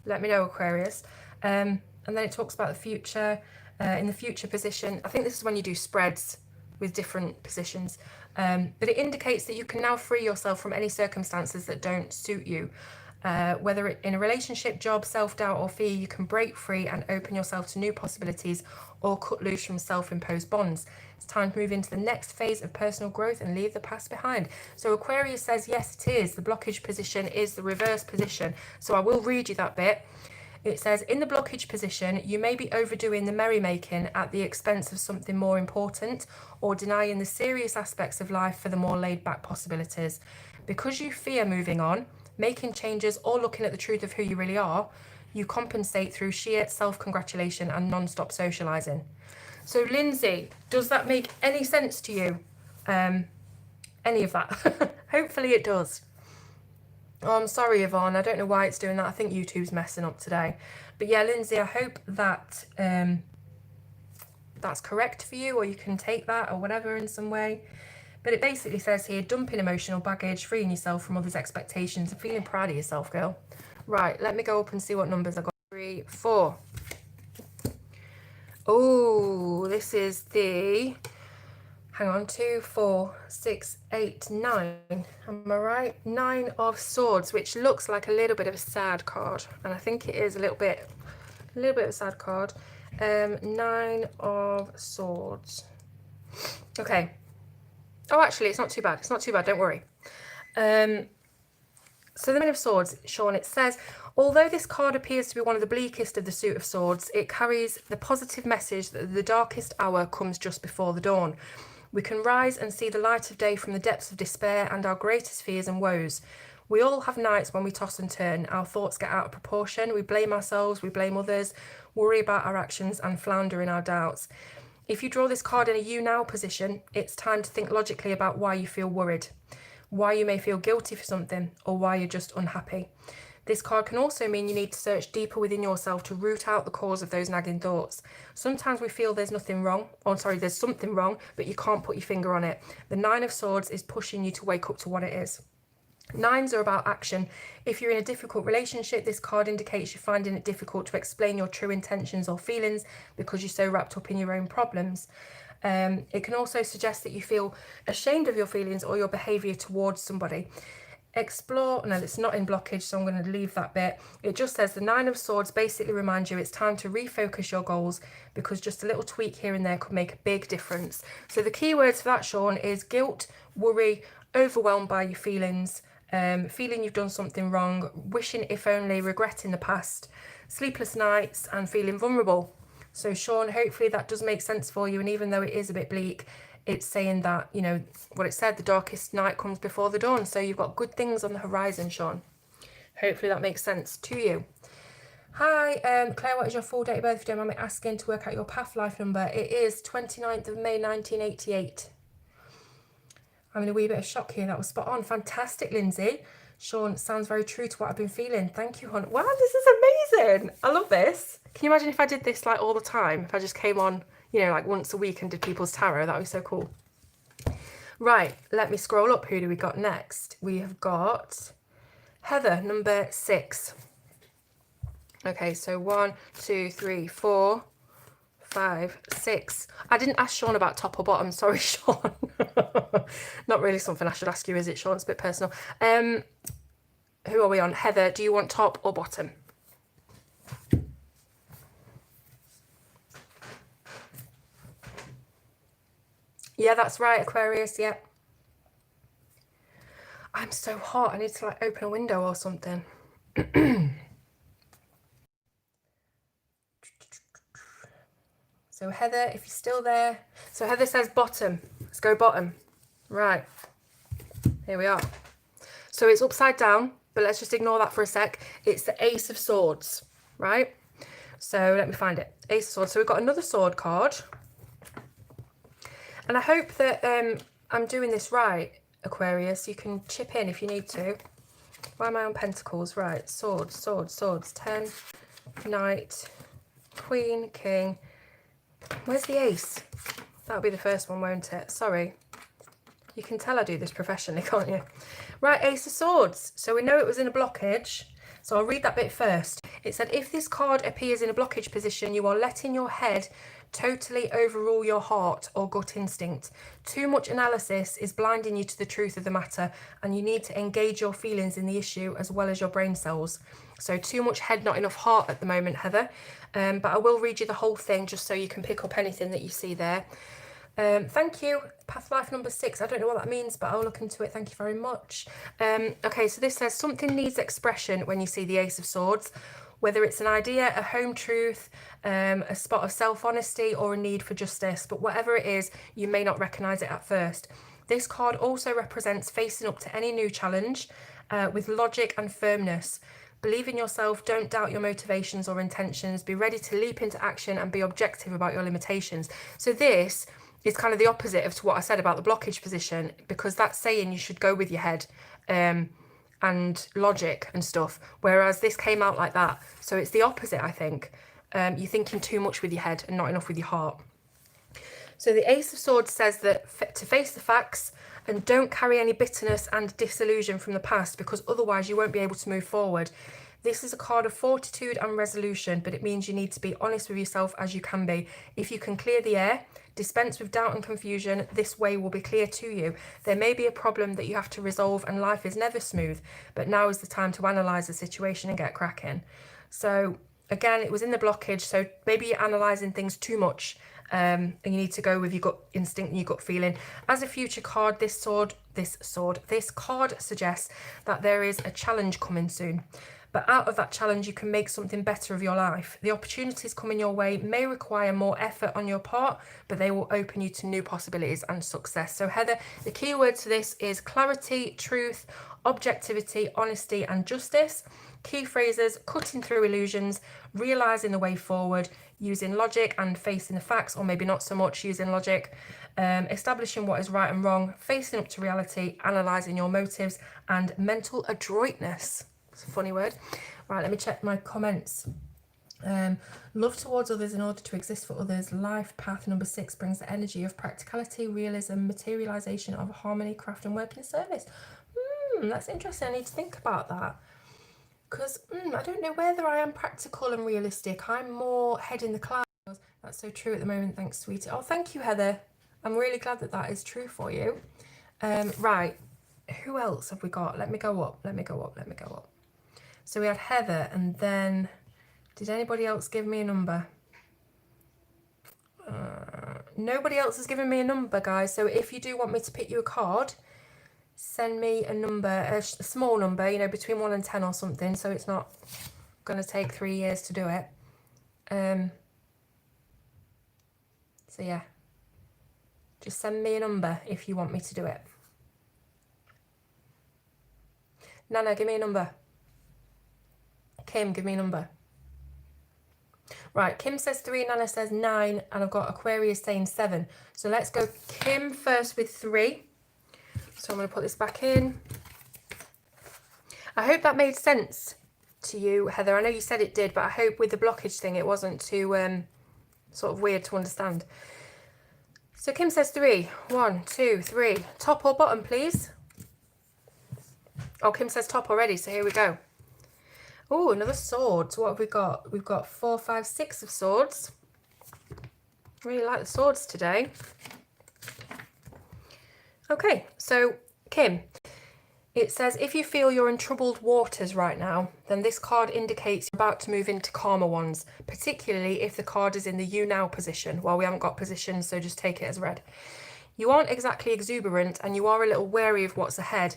Let me know, Aquarius. And then it talks about the future. In the future position, I think this is when you do spreads with different positions. But it indicates that you can now free yourself from any circumstances that don't suit you. Whether in a relationship, job, self-doubt or fear, you can break free and open yourself to new possibilities or cut loose from self-imposed bonds. It's time to move into the next phase of personal growth and leave the past behind. So Aquarius says, yes, it is. The blockage position is the reverse position. So I will read you that bit. It says, in the blockage position, you may be overdoing the merrymaking at the expense of something more important or denying the serious aspects of life for the more laid-back possibilities. Because you fear moving on, making changes or looking at the truth of who you really are, you compensate through sheer self-congratulation and non-stop socialising. So Lindsay, does that make any sense to you? Any of that? Hopefully it does. Oh, I'm sorry, Yvonne. I don't know why it's doing that. I think YouTube's messing up today. But yeah, Lindsay, I hope that that's correct for you, or you can take that or whatever in some way. But it basically says here, dumping emotional baggage, freeing yourself from others' expectations and feeling proud of yourself, girl. Right, let me go up and see what numbers I got. 3, 4. Oh, this is the, hang on, 2, 4, 6, 8, 9. Am I right? 9 of Swords, which looks like a little bit of a sad card. And I think it is a little bit of a sad card. 9 of Swords. Okay. Oh, actually, it's not too bad. It's not too bad. Don't worry. So the Nine of Swords, Sean, it says, although this card appears to be one of the bleakest of the suit of swords, it carries the positive message that the darkest hour comes just before the dawn. We can rise and see the light of day from the depths of despair and our greatest fears and woes. We all have nights when we toss and turn, our thoughts get out of proportion, we blame ourselves, we blame others, worry about our actions and flounder in our doubts. If you draw this card in a you now position, it's time to think logically about why you feel worried, why you may feel guilty for something, or why you're just unhappy. This card can also mean you need to search deeper within yourself to root out the cause of those nagging thoughts. Sometimes we feel there's something wrong, but you can't put your finger on it. The Nine of Swords is pushing you to wake up to what it is. Nines are about action. If you're in a difficult relationship, this card indicates you're finding it difficult to explain your true intentions or feelings because you're so wrapped up in your own problems. It can also suggest that you feel ashamed of your feelings or your behaviour towards somebody. Explore, no, it's not in blockage, so I'm going to leave that bit. It just says the Nine of Swords basically reminds you it's time to refocus your goals because just a little tweak here and there could make a big difference. So the key words for that, Sean, is guilt, worry, overwhelmed by your feelings, feeling you've done something wrong, wishing if only, regretting the past, sleepless nights and feeling vulnerable. So Sean, hopefully that does make sense for you, and even though it is a bit bleak, it's saying that, you know, what it said, the darkest night comes before the dawn. So you've got good things on the horizon, Sean. Hopefully that makes sense to you. Hi, Claire, what is your full date of birth? If you don't mind me asking, to work out your path life number. It is 29th of May 1988. I'm in a wee bit of shock here. That was spot on. Fantastic, Lindsay. Sean, sounds very true to what I've been feeling. Thank you, hon. Wow, this is amazing. I love this. Can you imagine if I did this like all the time? If I just came on, you know, like once a week and did people's tarot, that would be so cool. Right, let me scroll up. Who do we got next? We have got Heather, number 6. Okay, so 1, 2, 3, 4, 5, 6. I didn't ask Sean about top or bottom. Sorry, Sean. Not really something I should ask you, is it, Sean? It's a bit personal. Who are we on? Heather, do you want top or bottom? Yeah, that's right, Aquarius, yeah. I'm so hot. I need to like open a window or something. So Heather, if you're still there. So Heather says bottom. Let's go bottom. Right. Here we are. So it's upside down, but let's just ignore that for a sec. It's the Ace of Swords, right? So let me find it. Ace of Swords. So we've got another sword card. And I hope that I'm doing this right, Aquarius. You can chip in if you need to. Why am I on Pentacles? Right. Swords, swords, swords. 10, Knight, Queen, King. Where's the Ace? That'll be the first one, won't it? Sorry. You can tell I do this professionally, can't you? Right, Ace of Swords. So we know it was in a blockage. So I'll read that bit first. It said, if this card appears in a blockage position, you are letting your head totally overrule your heart or gut instinct. Too much analysis is blinding you to the truth of the matter, and you need to engage your feelings in the issue as well as your brain cells. So too much head, not enough heart at the moment, Heather. But I will read you the whole thing just so you can pick up anything that you see there. Thank you. Path life number 6. I don't know what that means, but I'll look into it. Thank you very much. Okay, so this says something needs expression when you see the Ace of Swords, whether it's an idea, a home truth, a spot of self-honesty, or a need for justice. But whatever it is, you may not recognise it at first. This card also represents facing up to any new challenge with logic and firmness. Believe in yourself, don't doubt your motivations or intentions, be ready to leap into action and be objective about your limitations. So this is kind of the opposite of what I said about the blockage position, because that's saying you should go with your head and logic and stuff, whereas this came out like that. So it's the opposite, I think. You're thinking too much with your head and not enough with your heart. So the Ace of Swords says that to face the facts And don't carry any bitterness and disillusion from the past, because otherwise you won't be able to move forward. This is a card of fortitude and resolution, but it means you need to be honest with yourself as you can be. If you can clear the air, dispense with doubt and confusion, this way will be clear to you. There may be a problem that you have to resolve, and life is never smooth, but now is the time to analyse the situation and get cracking. So again, it was in the blockage, so maybe you're analysing things too much, and you need to go with your gut instinct and your gut feeling. As a future card, this card suggests that there is a challenge coming soon. But out of that challenge, you can make something better of your life. The opportunities coming your way may require more effort on your part, but they will open you to new possibilities and success. So Heather, the key words for this is clarity, truth, objectivity, honesty, and justice. Key phrases: cutting through illusions, realising the way forward, using logic and facing the facts, or maybe not so much using logic, establishing what is right and wrong, facing up to reality, analysing your motives, and mental adroitness. It's a funny word. Right, let me check my comments. Love towards others in order to exist for others. Life path number 6 brings the energy of practicality, realism, materialisation of harmony, craft, and work in service. That's interesting. I need to think about that. Because I don't know whether I am practical and realistic. I'm more head in the clouds. That's so true at the moment. Thanks, sweetie. Oh, thank you, Heather. I'm really glad that that is true for you. Right. Who else have we got? Let me go up. So we had Heather, and then did anybody else give me a number? Nobody else has given me a number, guys. So if you do want me to pick you a card, send me a number, a small number, you know, between 1 and 10 or something, so it's not going to take 3 years to do it. So yeah, just send me a number if you want me to do it. Nana, give me a number. Kim, give me a number. Right, Kim says 3, Nana says 9, and I've got Aquarius saying 7. So let's go Kim first with 3. So I'm going to put this back in. I hope that made sense to you, Heather. I know you said it did, but I hope with the blockage thing it wasn't too sort of weird to understand. So Kim says 3. 1, 2, 3. Top or bottom, please? Oh, Kim says top already, so here we go. Oh, another sword. So what have we got? We've got 4, 5, 6 of swords. Really like the swords today. Okay, so Kim, it says if you feel you're in troubled waters right now, then this card indicates you're about to move into calmer ones, particularly if the card is in the you now position. Well, we haven't got positions, so just take it as read. You aren't exactly exuberant and you are a little wary of what's ahead,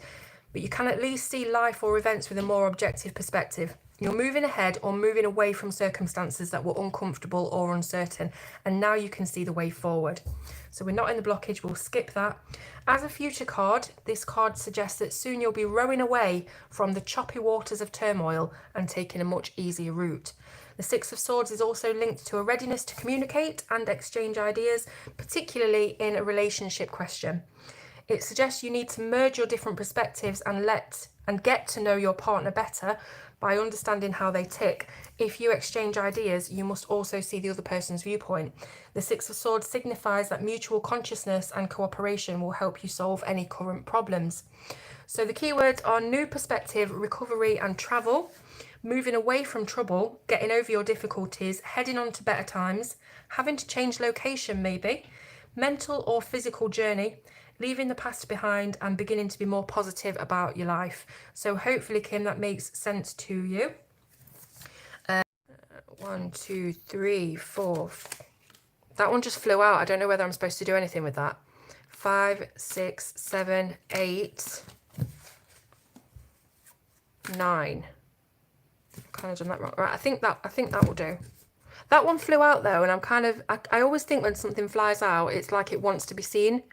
but you can at least see life or events with a more objective perspective. You're moving ahead or moving away from circumstances that were uncomfortable or uncertain, and now you can see the way forward. So we're not in the blockage, we'll skip that. As a future card, this card suggests that soon you'll be rowing away from the choppy waters of turmoil and taking a much easier route. The 6 of Swords is also linked to a readiness to communicate and exchange ideas, particularly in a relationship question. It suggests you need to merge your different perspectives and get to know your partner better by understanding how they tick. If you exchange ideas, you must also see the other person's viewpoint. The 6 of Swords signifies that mutual consciousness and cooperation will help you solve any current problems. So the keywords are new perspective, recovery and travel, moving away from trouble, getting over your difficulties, heading on to better times, having to change location maybe, mental or physical journey, leaving the past behind and beginning to be more positive about your life. So hopefully, Kim, that makes sense to you. 1, 2, 3, 4. That one just flew out. I don't know whether I'm supposed to do anything with that. 5, 6, 7, 8, 9. Kind of done that wrong. Right, I think that will do. That one flew out though, and I'm kind of I always think when something flies out, it's like it wants to be seen.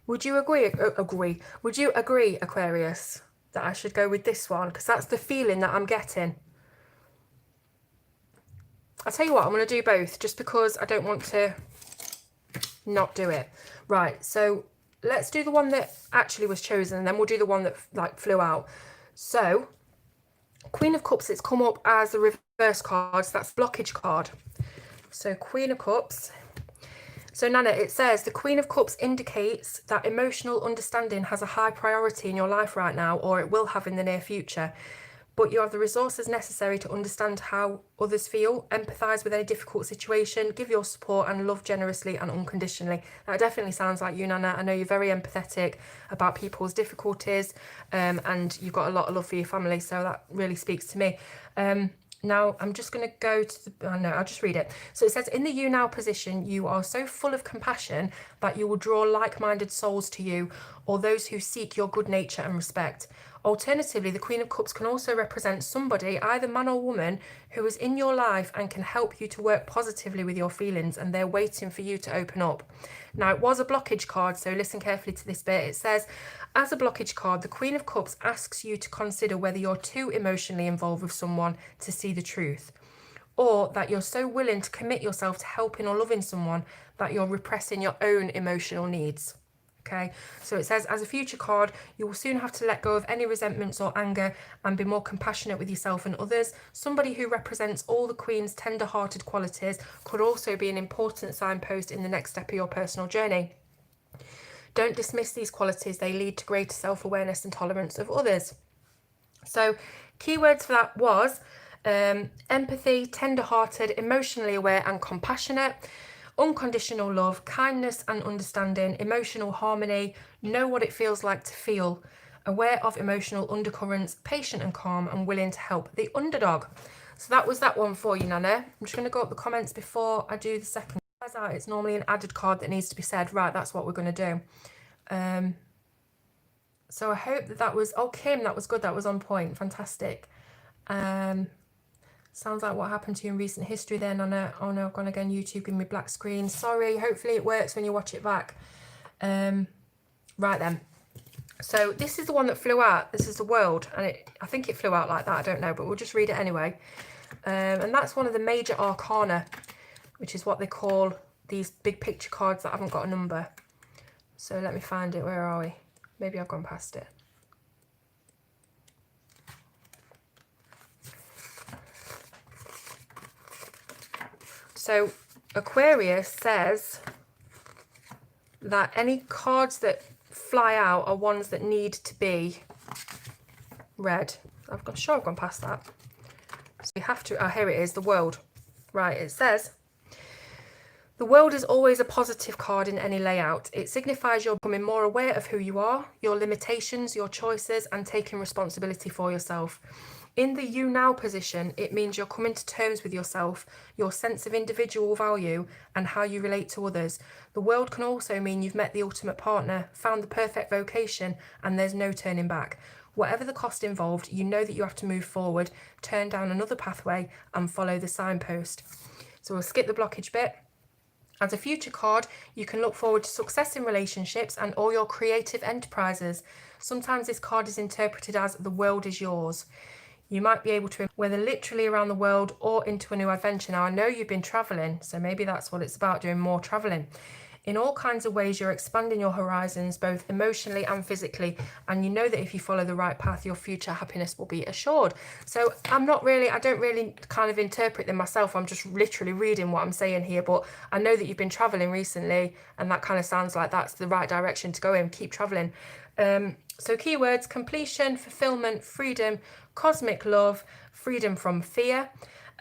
Would you agree? Would you agree, Aquarius, that I should go with this one? Because that's the feeling that I'm getting. I'll tell you what, I'm going to do both just because I don't want to not do it. Right, so let's do the one that actually was chosen, and then we'll do the one that like flew out. So, Queen of Cups, it's come up as a reverse card, so that's blockage card. So Queen of Cups. So Nana, it says the Queen of Cups indicates that emotional understanding has a high priority in your life right now, or it will have in the near future. But you have the resources necessary to understand how others feel, empathise with any difficult situation, give your support and love generously and unconditionally. That definitely sounds like you, Nana. I know you're very empathetic about people's difficulties, and you've got a lot of love for your family, so that really speaks to me. Now, I'm just going to go to the... Oh, no, I'll just read it. So it says, in the you now position, you are so full of compassion that you will draw like-minded souls to you, or those who seek your good nature and respect. Alternatively, the Queen of Cups can also represent somebody, either man or woman, who is in your life and can help you to work positively with your feelings, and they're waiting for you to open up. Now, it was a blockage card, so listen carefully to this bit. It says, as a blockage card, the Queen of Cups asks you to consider whether you're too emotionally involved with someone to see the truth, or that you're so willing to commit yourself to helping or loving someone that you're repressing your own emotional needs. Okay, so it says, as a future card, you will soon have to let go of any resentments or anger and be more compassionate with yourself and others. Somebody who represents all the Queen's tender-hearted qualities could also be an important signpost in the next step of your personal journey. Don't dismiss these qualities. They lead to greater self-awareness and tolerance of others. So keywords for that was empathy, tender-hearted, emotionally aware and compassionate, unconditional love, kindness and understanding, emotional harmony, know what it feels like to feel, aware of emotional undercurrents, patient and calm, and willing to help the underdog. So that was that one for you, Nana. I'm just going to go up the comments before I do the second. It's normally an added card that needs to be said. Right, that's what we're going to do. So I hope that was... Oh, Kim, that was good. That was on point. Fantastic. Sounds like what happened to you in recent history then, Nana. Oh no, I've gone again. YouTube giving me black screen. Sorry. Hopefully it works when you watch it back. Right then. So this is the one that flew out. This is the world. And I think it flew out like that. I don't know, but we'll just read it anyway. And that's one of the major arcana, which is what they call these big picture cards that haven't got a number. So let me find it. Where are we? Maybe I've gone past it. So Aquarius says that any cards that fly out are ones that need to be read. I've gone past that. So we have to... Oh, here it is, the world. Right, it says, the world is always a positive card in any layout. It signifies you're becoming more aware of who you are, your limitations, your choices, and taking responsibility for yourself. In the you now position, it means you're coming to terms with yourself, your sense of individual value, and how you relate to others. The world can also mean you've met the ultimate partner, found the perfect vocation, and there's no turning back. Whatever the cost involved, you know that you have to move forward, turn down another pathway, and follow the signpost. So we'll skip the blockage bit. As a future card, you can look forward to success in relationships and all your creative enterprises. Sometimes this card is interpreted as the world is yours. You might be able to, whether literally around the world or into a new adventure. Now, I know you've been traveling, so maybe that's what it's about, doing more traveling. In all kinds of ways, you're expanding your horizons, both emotionally and physically. And you know that if you follow the right path, your future happiness will be assured. So I don't really kind of interpret them myself. I'm just literally reading what I'm saying here. But I know that you've been traveling recently, and that kind of sounds like that's the right direction to go in. Keep traveling. So keywords: completion, fulfillment, freedom, cosmic love, freedom from fear,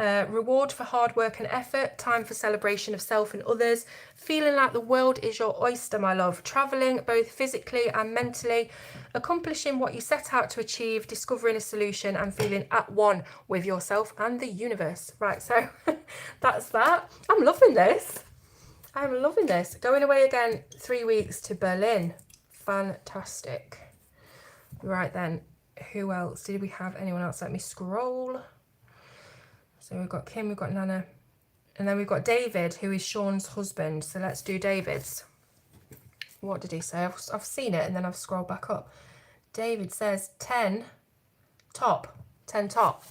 reward for hard work and effort, time for celebration of self and others, feeling like the world is your oyster, my love, traveling both physically and mentally, accomplishing what you set out to achieve, discovering a solution, and feeling at one with yourself and the universe. Right, so that's that. I'm loving this. I'm loving this. Going away again 3 weeks to Berlin. Fantastic. Right then, who else? Did we have anyone else? Let me scroll. So we've got Kim, we've got Nana, and then we've got David, who is Sean's husband. So let's do David's. What did he say? I've seen it and then I've scrolled back up. David says 10 top. 10 top.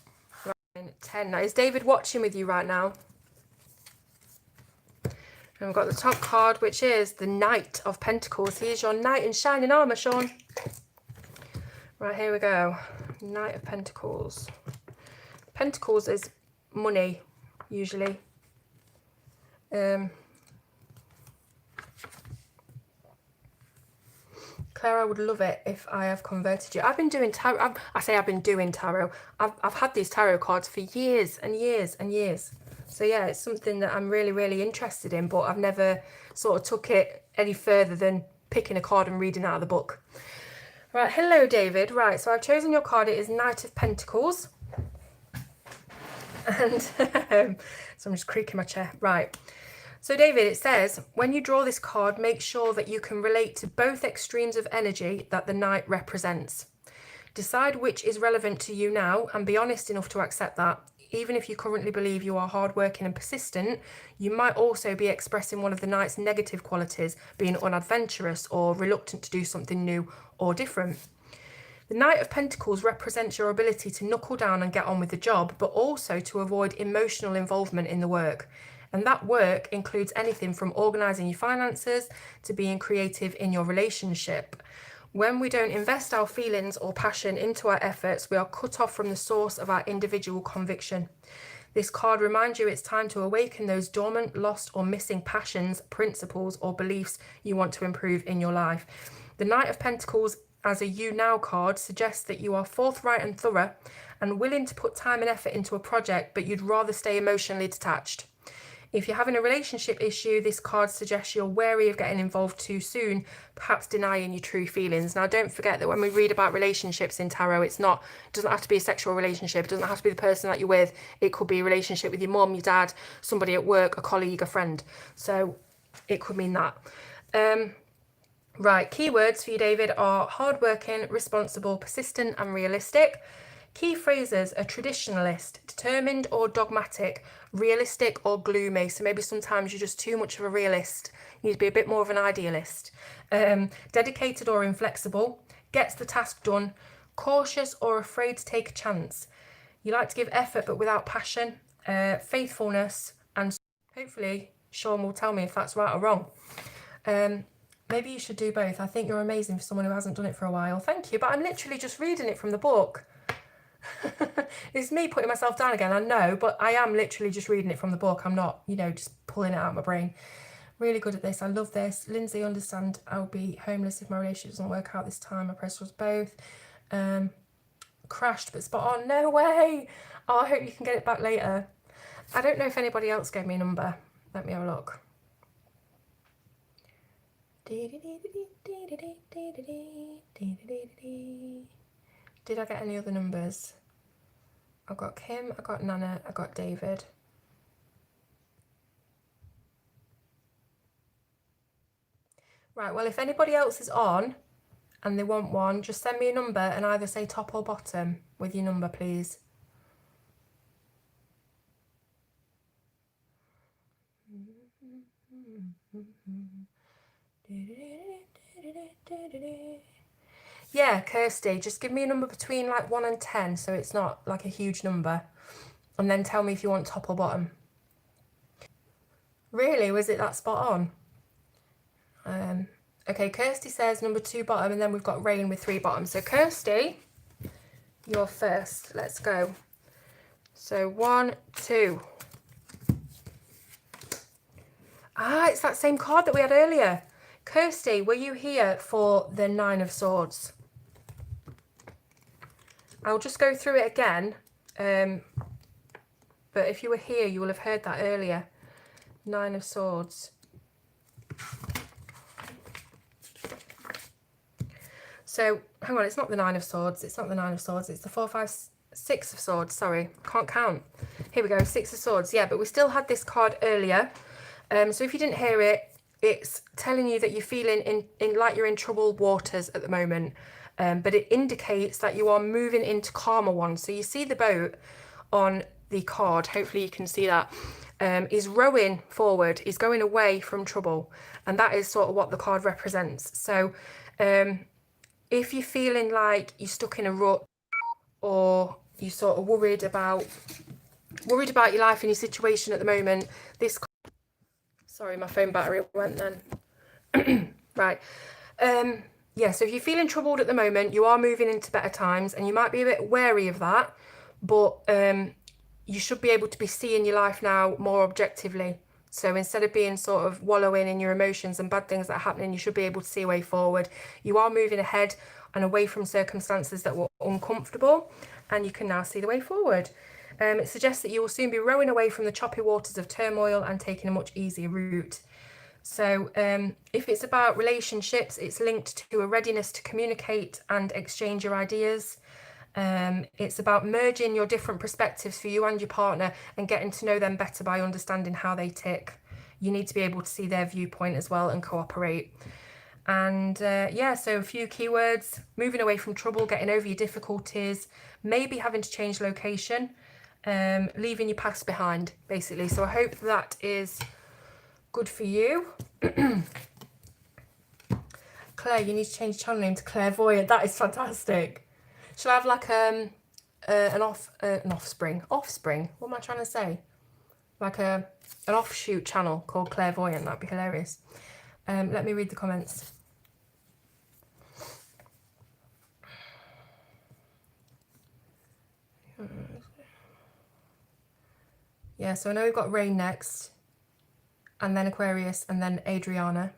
Right, 10. Now, is David watching with you right now? And we've got the top card, which is the Knight of Pentacles. He is your knight in shining armour, Sean. Right, here we go. Knight of Pentacles. Pentacles is money, usually. Claire, I would love it if I have converted you. I've been doing tarot. I say I've been doing tarot. I've had these tarot cards for years and years and years. So yeah, it's something that I'm really, really interested in, but I've never sort of took it any further than picking a card and reading out of the book. Right, hello David. Right, so I've chosen your card. It is Knight of Pentacles. And so I'm just creaking my chair. Right. So David, it says, when you draw this card, make sure that you can relate to both extremes of energy that the Knight represents. Decide which is relevant to you now and be honest enough to accept that. Even if you currently believe you are hardworking and persistent, you might also be expressing one of the Knight's negative qualities, being unadventurous or reluctant to do something new or different. The Knight of Pentacles represents your ability to knuckle down and get on with the job, but also to avoid emotional involvement in the work. And that work includes anything from organising your finances to being creative in your relationship. When we don't invest our feelings or passion into our efforts, we are cut off from the source of our individual conviction. This card reminds you it's time to awaken those dormant, lost or missing passions, principles or beliefs you want to improve in your life. The Knight of Pentacles as a You Now card suggests that you are forthright and thorough and willing to put time and effort into a project, but you'd rather stay emotionally detached. If you're having a relationship issue, this card suggests you're wary of getting involved too soon, perhaps denying your true feelings. Now, don't forget that when we read about relationships in tarot, it doesn't have to be a sexual relationship. It doesn't have to be the person that you're with. It could be a relationship with your mum, your dad, somebody at work, a colleague, a friend. So it could mean that. Right, keywords for you, David, are hardworking, responsible, persistent and realistic. Key phrases are traditionalist, determined or dogmatic, realistic or gloomy. So maybe sometimes you're just too much of a realist. You need to be a bit more of an idealist. Dedicated or inflexible, gets the task done, cautious or afraid to take a chance. You like to give effort but without passion, faithfulness, and hopefully Sean will tell me if that's right or wrong. Maybe you should do both. I think you're amazing for someone who hasn't done it for a while. Thank you, but I'm literally just reading it from the book. It's me putting myself down again, I know, but I am literally just reading it from the book. I'm not, just pulling it out of my brain. Really good at this. I love this. Lindsay, understand I'll be homeless if my relationship doesn't work out this time. I press was both. Crashed but spot on. No way. Oh, I hope you can get it back later. I don't know if anybody else gave me a number. Let me have a look. Did I get any other numbers? I got Kim, I got Nana, I got David. Right, well, if anybody else is on and they want one, just send me a number and either say top or bottom with your number, please. Yeah, Kirsty, just give me a number between like 1 and 10, so it's not like a huge number. And then tell me if you want top or bottom. Really? Was it that spot on? Okay, Kirsty says number 2 bottom, and then we've got Rain with 3 bottoms. So Kirsty, you're first. Let's go. So 1, 2. Ah, it's that same card that we had earlier. Kirsty, were you here for the 9 of Swords? I'll just go through it again. But if you were here, you will have heard that earlier. 9 of Swords. So, hang on, it's not the 9 of Swords. It's not the 9 of Swords. It's the 4, 5, 6 of Swords. Sorry, can't count. Here we go, 6 of Swords. Yeah, but we still had this card earlier. So if you didn't hear it, it's telling you that you're feeling in like you're in troubled waters at the moment. But it indicates that you are moving into calmer ones. So you see the boat on the card. Hopefully you can see that. Is rowing forward, is going away from trouble. And that is sort of what the card represents. So if you're feeling like you're stuck in a rut, or you're sort of worried about your life and your situation at the moment, this... Sorry, my phone battery went then. Right. Yeah, so if you're feeling troubled at the moment, you are moving into better times, and you might be a bit wary of that, but you should be able to be seeing your life now more objectively. So instead of being sort of wallowing in your emotions and bad things that are happening, you should be able to see a way forward. You are moving ahead and away from circumstances that were uncomfortable, and you can now see the way forward. It suggests that you will soon be rowing away from the choppy waters of turmoil and taking a much easier route. So if it's about relationships, it's linked to a readiness to communicate and exchange your ideas. It's about merging your different perspectives for you and your partner and getting to know them better by understanding how they tick. You need to be able to see their viewpoint as well and cooperate. And yeah, so a few keywords: moving away from trouble, getting over your difficulties, maybe having to change location, leaving your past behind, basically. So I hope that is good for you. Claire, you need to change channel name to Clairvoyant. That is fantastic. Shall I have like an offspring? What am I trying to say? Like an offshoot channel called Clairvoyant. That'd be hilarious. Let me read the comments. Yeah, so I know we've got Rain next, and then Aquarius, and then Adriana.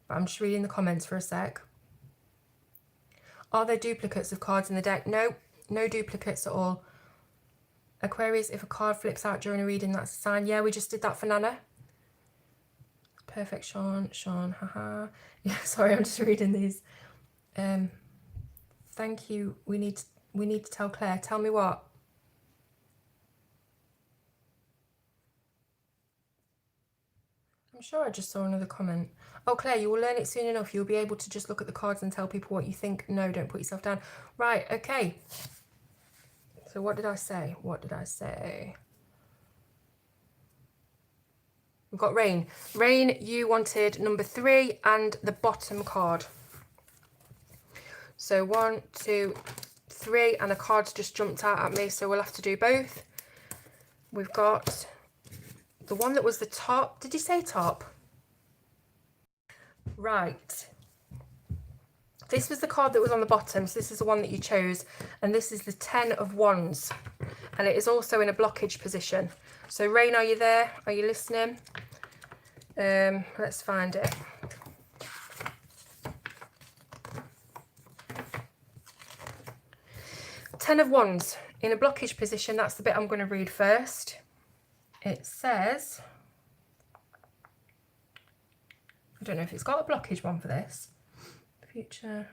But I'm just reading the comments for a sec. Are there duplicates of cards in the deck? No, no duplicates at all. Aquarius, if a card flips out during a reading, that's a sign. Yeah, we just did that for Nana. Perfect, Sean, haha. Yeah, sorry, I'm just reading these. Thank you. We need to tell Claire. Tell me what? I'm sure I just saw another comment. Oh, Claire, you will learn it soon enough. You'll be able to just look at the cards and tell people what you think. No, don't put yourself down. Right, okay. So what did I say? What did I say? We've got Rain. Rain, you wanted number 3 and the bottom card. So 1, 2, 3, and a card's just jumped out at me, so we'll have to do both. We've got the one that was the top. Did you say top? Right. This was the card that was on the bottom, so this is the one that you chose, and this is the 10 of Wands, and it is also in a blockage position. So Rain, are you there? Are you listening? Let's find it. Ten of Wands in a blockage position. That's the bit I'm going to read first. It says, I don't know if it's got a blockage one for this. Future.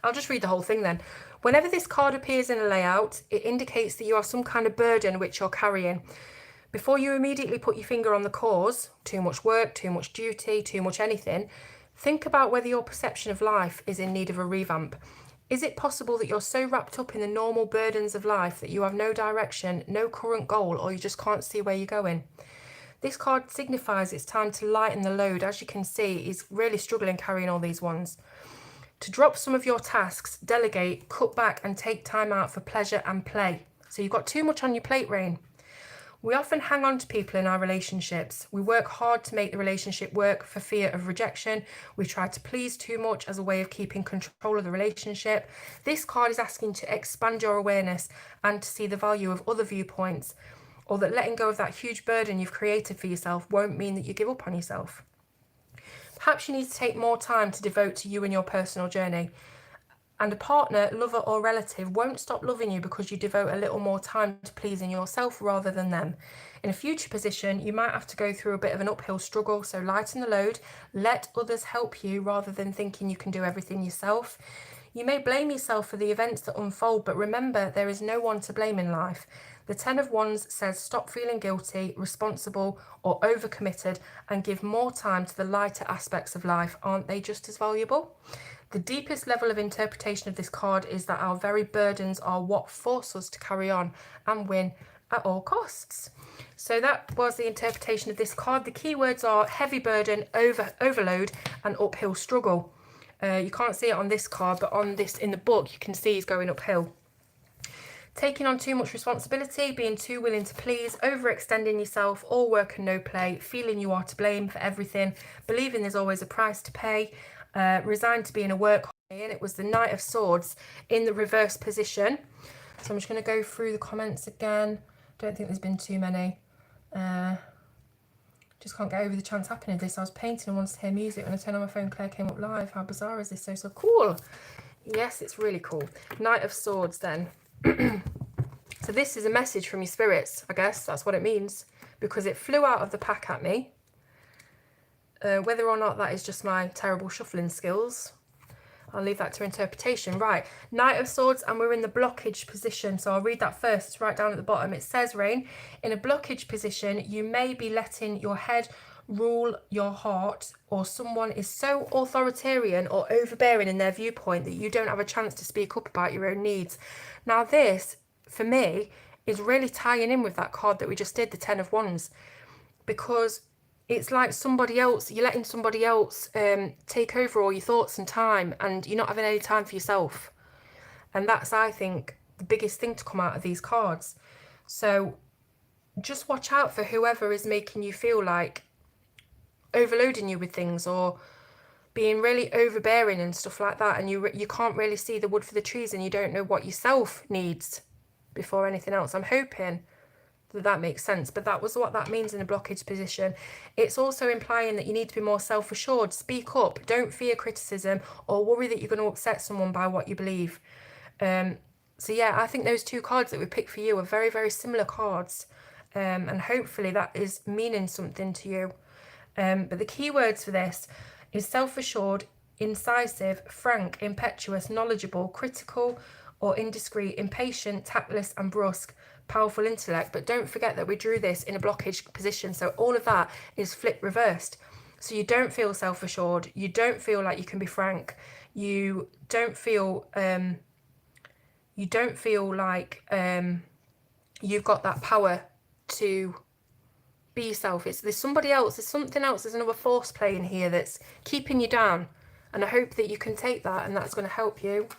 I'll just read the whole thing then. Whenever this card appears in a layout, it indicates that you have some kind of burden which you're carrying. Before you immediately put your finger on the cause, too much work, too much duty, too much anything, think about whether your perception of life is in need of a revamp. Is it possible that you're so wrapped up in the normal burdens of life that you have no direction, no current goal, or you just can't see where you're going? This card signifies it's time to lighten the load. As you can see, he's really struggling carrying all these ones. To drop some of your tasks, delegate, cut back, and take time out for pleasure and play. So you've got too much on your plate, Rain. We often hang on to people in our relationships. We work hard to make the relationship work for fear of rejection. We try to please too much as a way of keeping control of the relationship. This card is asking to expand your awareness and to see the value of other viewpoints, or that letting go of that huge burden you've created for yourself won't mean that you give up on yourself. Perhaps you need to take more time to devote to you and your personal journey. And a partner, lover or relative won't stop loving you because you devote a little more time to pleasing yourself rather than them. In a future position, you might have to go through a bit of an uphill struggle, so lighten the load, let others help you rather than thinking you can do everything yourself. You may blame yourself for the events that unfold, but remember, there is no one to blame in life. The 10 of Wands says stop feeling guilty, responsible, or overcommitted and give more time to the lighter aspects of life. Aren't they just as valuable? The deepest level of interpretation of this card is that our very burdens are what force us to carry on and win at all costs. So that was the interpretation of this card. The keywords are heavy burden, overload, and uphill struggle. You can't see it on this card, but on this in the book, you can see he's going uphill. Taking on too much responsibility, being too willing to please, overextending yourself, all work and no play, feeling you are to blame for everything, believing there's always a price to pay, resigned to being a work holiday, and it was the Knight of Swords in the reverse position. So I'm just going to go through the comments again. Don't think there's been too many. Just can't get over the chance happening of this. I was painting and wanted to hear music. When I turned on my phone, Claire came up live. How bizarre is this? So cool. Yes, it's really cool. Knight of Swords then. So this is a message from your spirits, I guess. That's what it means. Because it flew out of the pack at me. Whether or not that is just my terrible shuffling skills, I'll leave that to interpretation. Right, Knight of Swords, and we're in the blockage position. So I'll read that first. It's right down at the bottom. It says, Rain, in a blockage position, you may be letting your head rule your heart, or someone is so authoritarian or overbearing in their viewpoint that you don't have a chance to speak up about your own needs. Now this, for me, is really tying in with that card that we just did, the Ten of Wands, because it's like somebody else, you're letting somebody else take over all your thoughts and time, and you're not having any time for yourself. And that's, I think, the biggest thing to come out of these cards. So just watch out for whoever is making you feel like overloading you with things, or being really overbearing and stuff like that, and you can't really see the wood for the trees, and you don't know what yourself needs before anything else. I'm hoping that makes sense, but that was what that means in a blockage position. It's also implying that you need to be more self-assured. Speak up, don't fear criticism or worry that you're going to upset someone by what you believe. So yeah, I think those two cards that we picked for you are very, very similar cards, and hopefully that is meaning something to you. But the key words for this is self-assured, incisive, frank, impetuous, knowledgeable, critical or indiscreet, impatient, tactless and brusque, powerful intellect. But don't forget that we drew this in a blockage position, so all of that is flip reversed. So you don't feel self-assured, you don't feel like you can be frank, you don't feel like you've got that power to be yourself. There's somebody else, there's something else, there's another force playing here that's keeping you down, and I hope that you can take that and that's going to help you.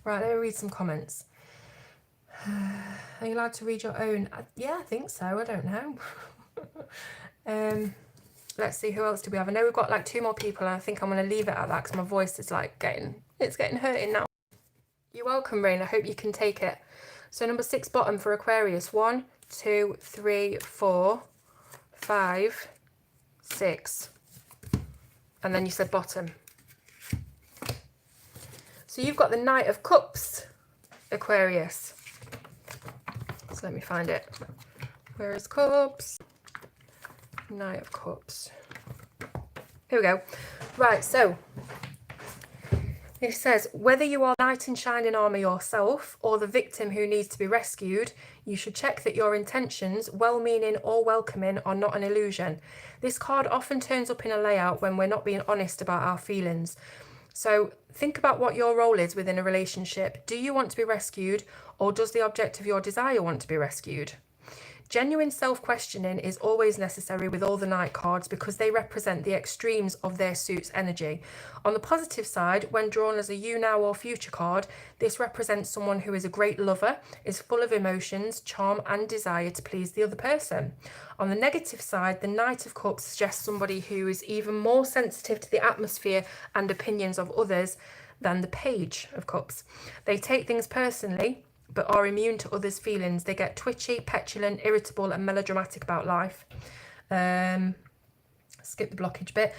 Right, let me read some comments. Are you allowed to read your own? Yeah, I think so. I don't know. Let's see, who else do we have? I know we've got like 2 more people, and I think I'm going to leave it at that because my voice is like getting hurting now. You're welcome, Rain. I hope you can take it. So number 6 bottom for Aquarius. 1, 2, 3, 4, 5, 6. And then you said bottom. So you've got the Knight of Cups, Aquarius. So let me find it. Where is Cups? Knight of Cups. Here we go. Right, so it says, whether you are knight in shining armour yourself or the victim who needs to be rescued, you should check that your intentions, well-meaning or welcoming, are not an illusion. This card often turns up in a layout when we're not being honest about our feelings. So think about what your role is within a relationship. Do you want to be rescued, or does the object of your desire want to be rescued? Genuine self-questioning is always necessary with all the Knight cards because they represent the extremes of their suit's energy. On the positive side, when drawn as a you now or future card, this represents someone who is a great lover, is full of emotions, charm and desire to please the other person. On the negative side, the Knight of Cups suggests somebody who is even more sensitive to the atmosphere and opinions of others than the Page of Cups. They take things personally, but are immune to others' feelings. They get twitchy, petulant, irritable and melodramatic about life. Skip the blockage bit.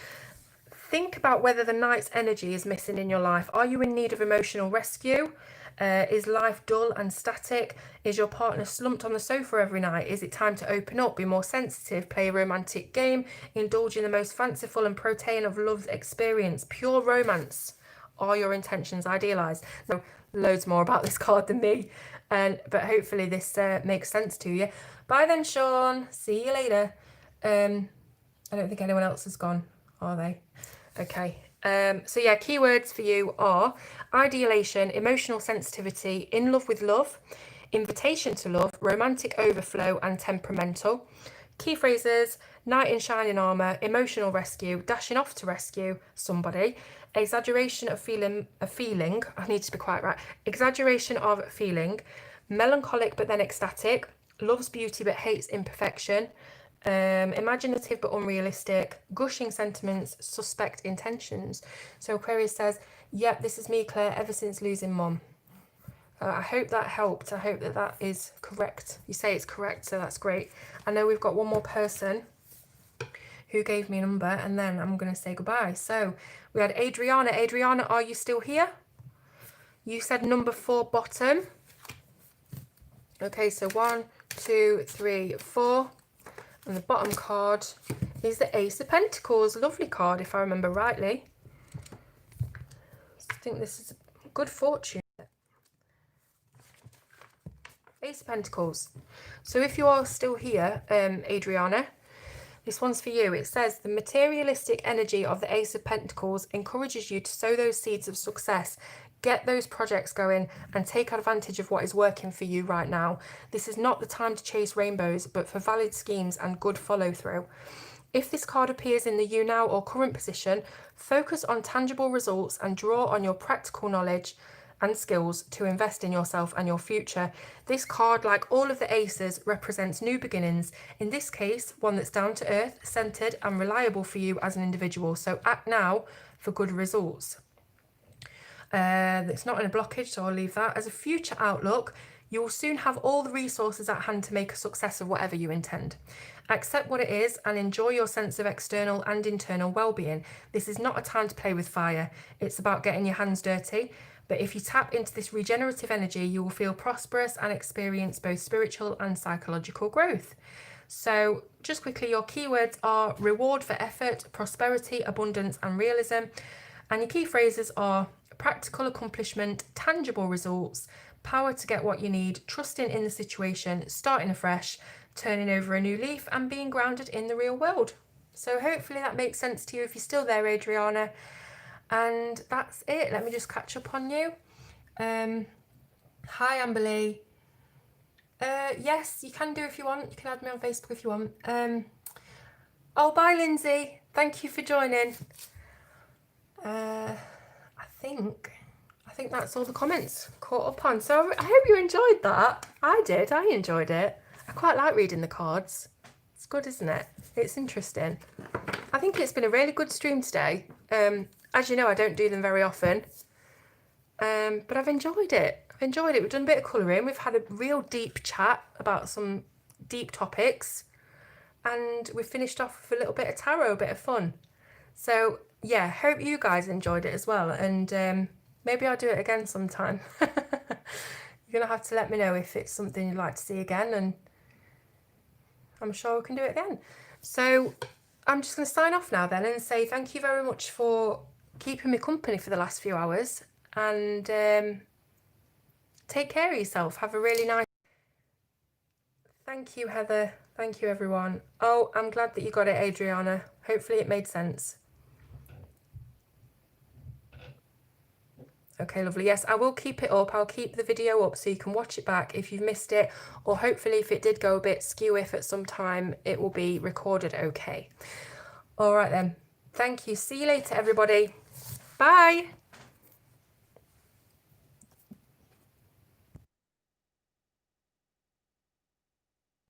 Think about whether the Knight's energy is missing in your life. Are you in need of emotional rescue? Is life dull and static? Is your partner slumped on the sofa every night? Is it time to open up, be more sensitive, play a romantic game, indulge in the most fanciful and protein of love's experience? Pure romance. Are your intentions idealised? Now, loads more about this card than me, but hopefully this makes sense to you. Bye then, Sean. See you later. I don't think anyone else has gone, are they? Okay. So yeah, keywords for you are ideation, emotional sensitivity, in love with love, invitation to love, romantic overflow and temperamental. Key phrases: knight in shining armour, emotional rescue, dashing off to rescue somebody, exaggeration of feeling, I need to be quite right, exaggeration of feeling, melancholic but then ecstatic, loves beauty but hates imperfection, imaginative but unrealistic, gushing sentiments, suspect intentions. So Aquarius says, yep, this is me, Claire, ever since losing mum. I hope that helped. I hope that that is correct. You say it's correct, so that's great. I know we've got one more person who gave me a number, and then I'm going to say goodbye. So we had Adriana. Adriana, are you still here? You said number 4 bottom. Okay, so 1, 2, 3, 4. And the bottom card is the Ace of Pentacles. Lovely card, if I remember rightly. I think this is good fortune. Ace of Pentacles. So if you are still here, Adriana, this one's for you. It says the materialistic energy of the Ace of Pentacles encourages you to sow those seeds of success, get those projects going, and take advantage of what is working for you right now. This is not the time to chase rainbows, but for valid schemes and good follow through. If this card appears in the you now or current position, focus on tangible results and draw on your practical knowledge and skills to invest in yourself and your future. This card, like all of the aces, represents new beginnings. In this case, one that's down to earth, centered and reliable for you as an individual. So act now for good results. It's not in a blockage, so I'll leave that. As a future outlook, you will soon have all the resources at hand to make a success of whatever you intend. Accept what it is and enjoy your sense of external and internal well-being. This is not a time to play with fire. It's about getting your hands dirty. But if you tap into this regenerative energy, you will feel prosperous and experience both spiritual and psychological growth. So just quickly, your keywords are reward for effort, prosperity, abundance, and realism. And your key phrases are practical accomplishment, tangible results, power to get what you need, trusting in the situation, starting afresh, turning over a new leaf, and being grounded in the real world. So hopefully that makes sense to you if you're still there, Adriana. And that's it. Let me just catch up on you. Hi, Amberly. Yes, you can do if you want. You can add me on Facebook if you want. Oh, bye, Lindsay. Thank you for joining. I think that's all the comments caught up on. So I hope you enjoyed that. I did. I enjoyed it. I quite like reading the cards. It's good, isn't it? It's interesting. I think it's been a really good stream today. As you know, I don't do them very often, but I've enjoyed it. We've done a bit of colouring. We've had a real deep chat about some deep topics, and we finished off with a little bit of tarot, a bit of fun. So yeah, hope you guys enjoyed it as well, and maybe I'll do it again sometime. You're gonna have to let me know if it's something you'd like to see again, and I'm sure we can do it again. So I'm just going to sign off now then and say thank you very much for keeping me company for the last few hours, and take care of yourself. Have a really nice... Thank you, Heather. Thank you, everyone. Oh, I'm glad that you got it, Adriana. Hopefully it made sense. Okay, lovely. Yes, I will keep it up. I'll keep the video up so you can watch it back if you've missed it, or hopefully if it did go a bit skew if at some time, it will be recorded okay. All right then. Thank you. See you later, everybody. Bye.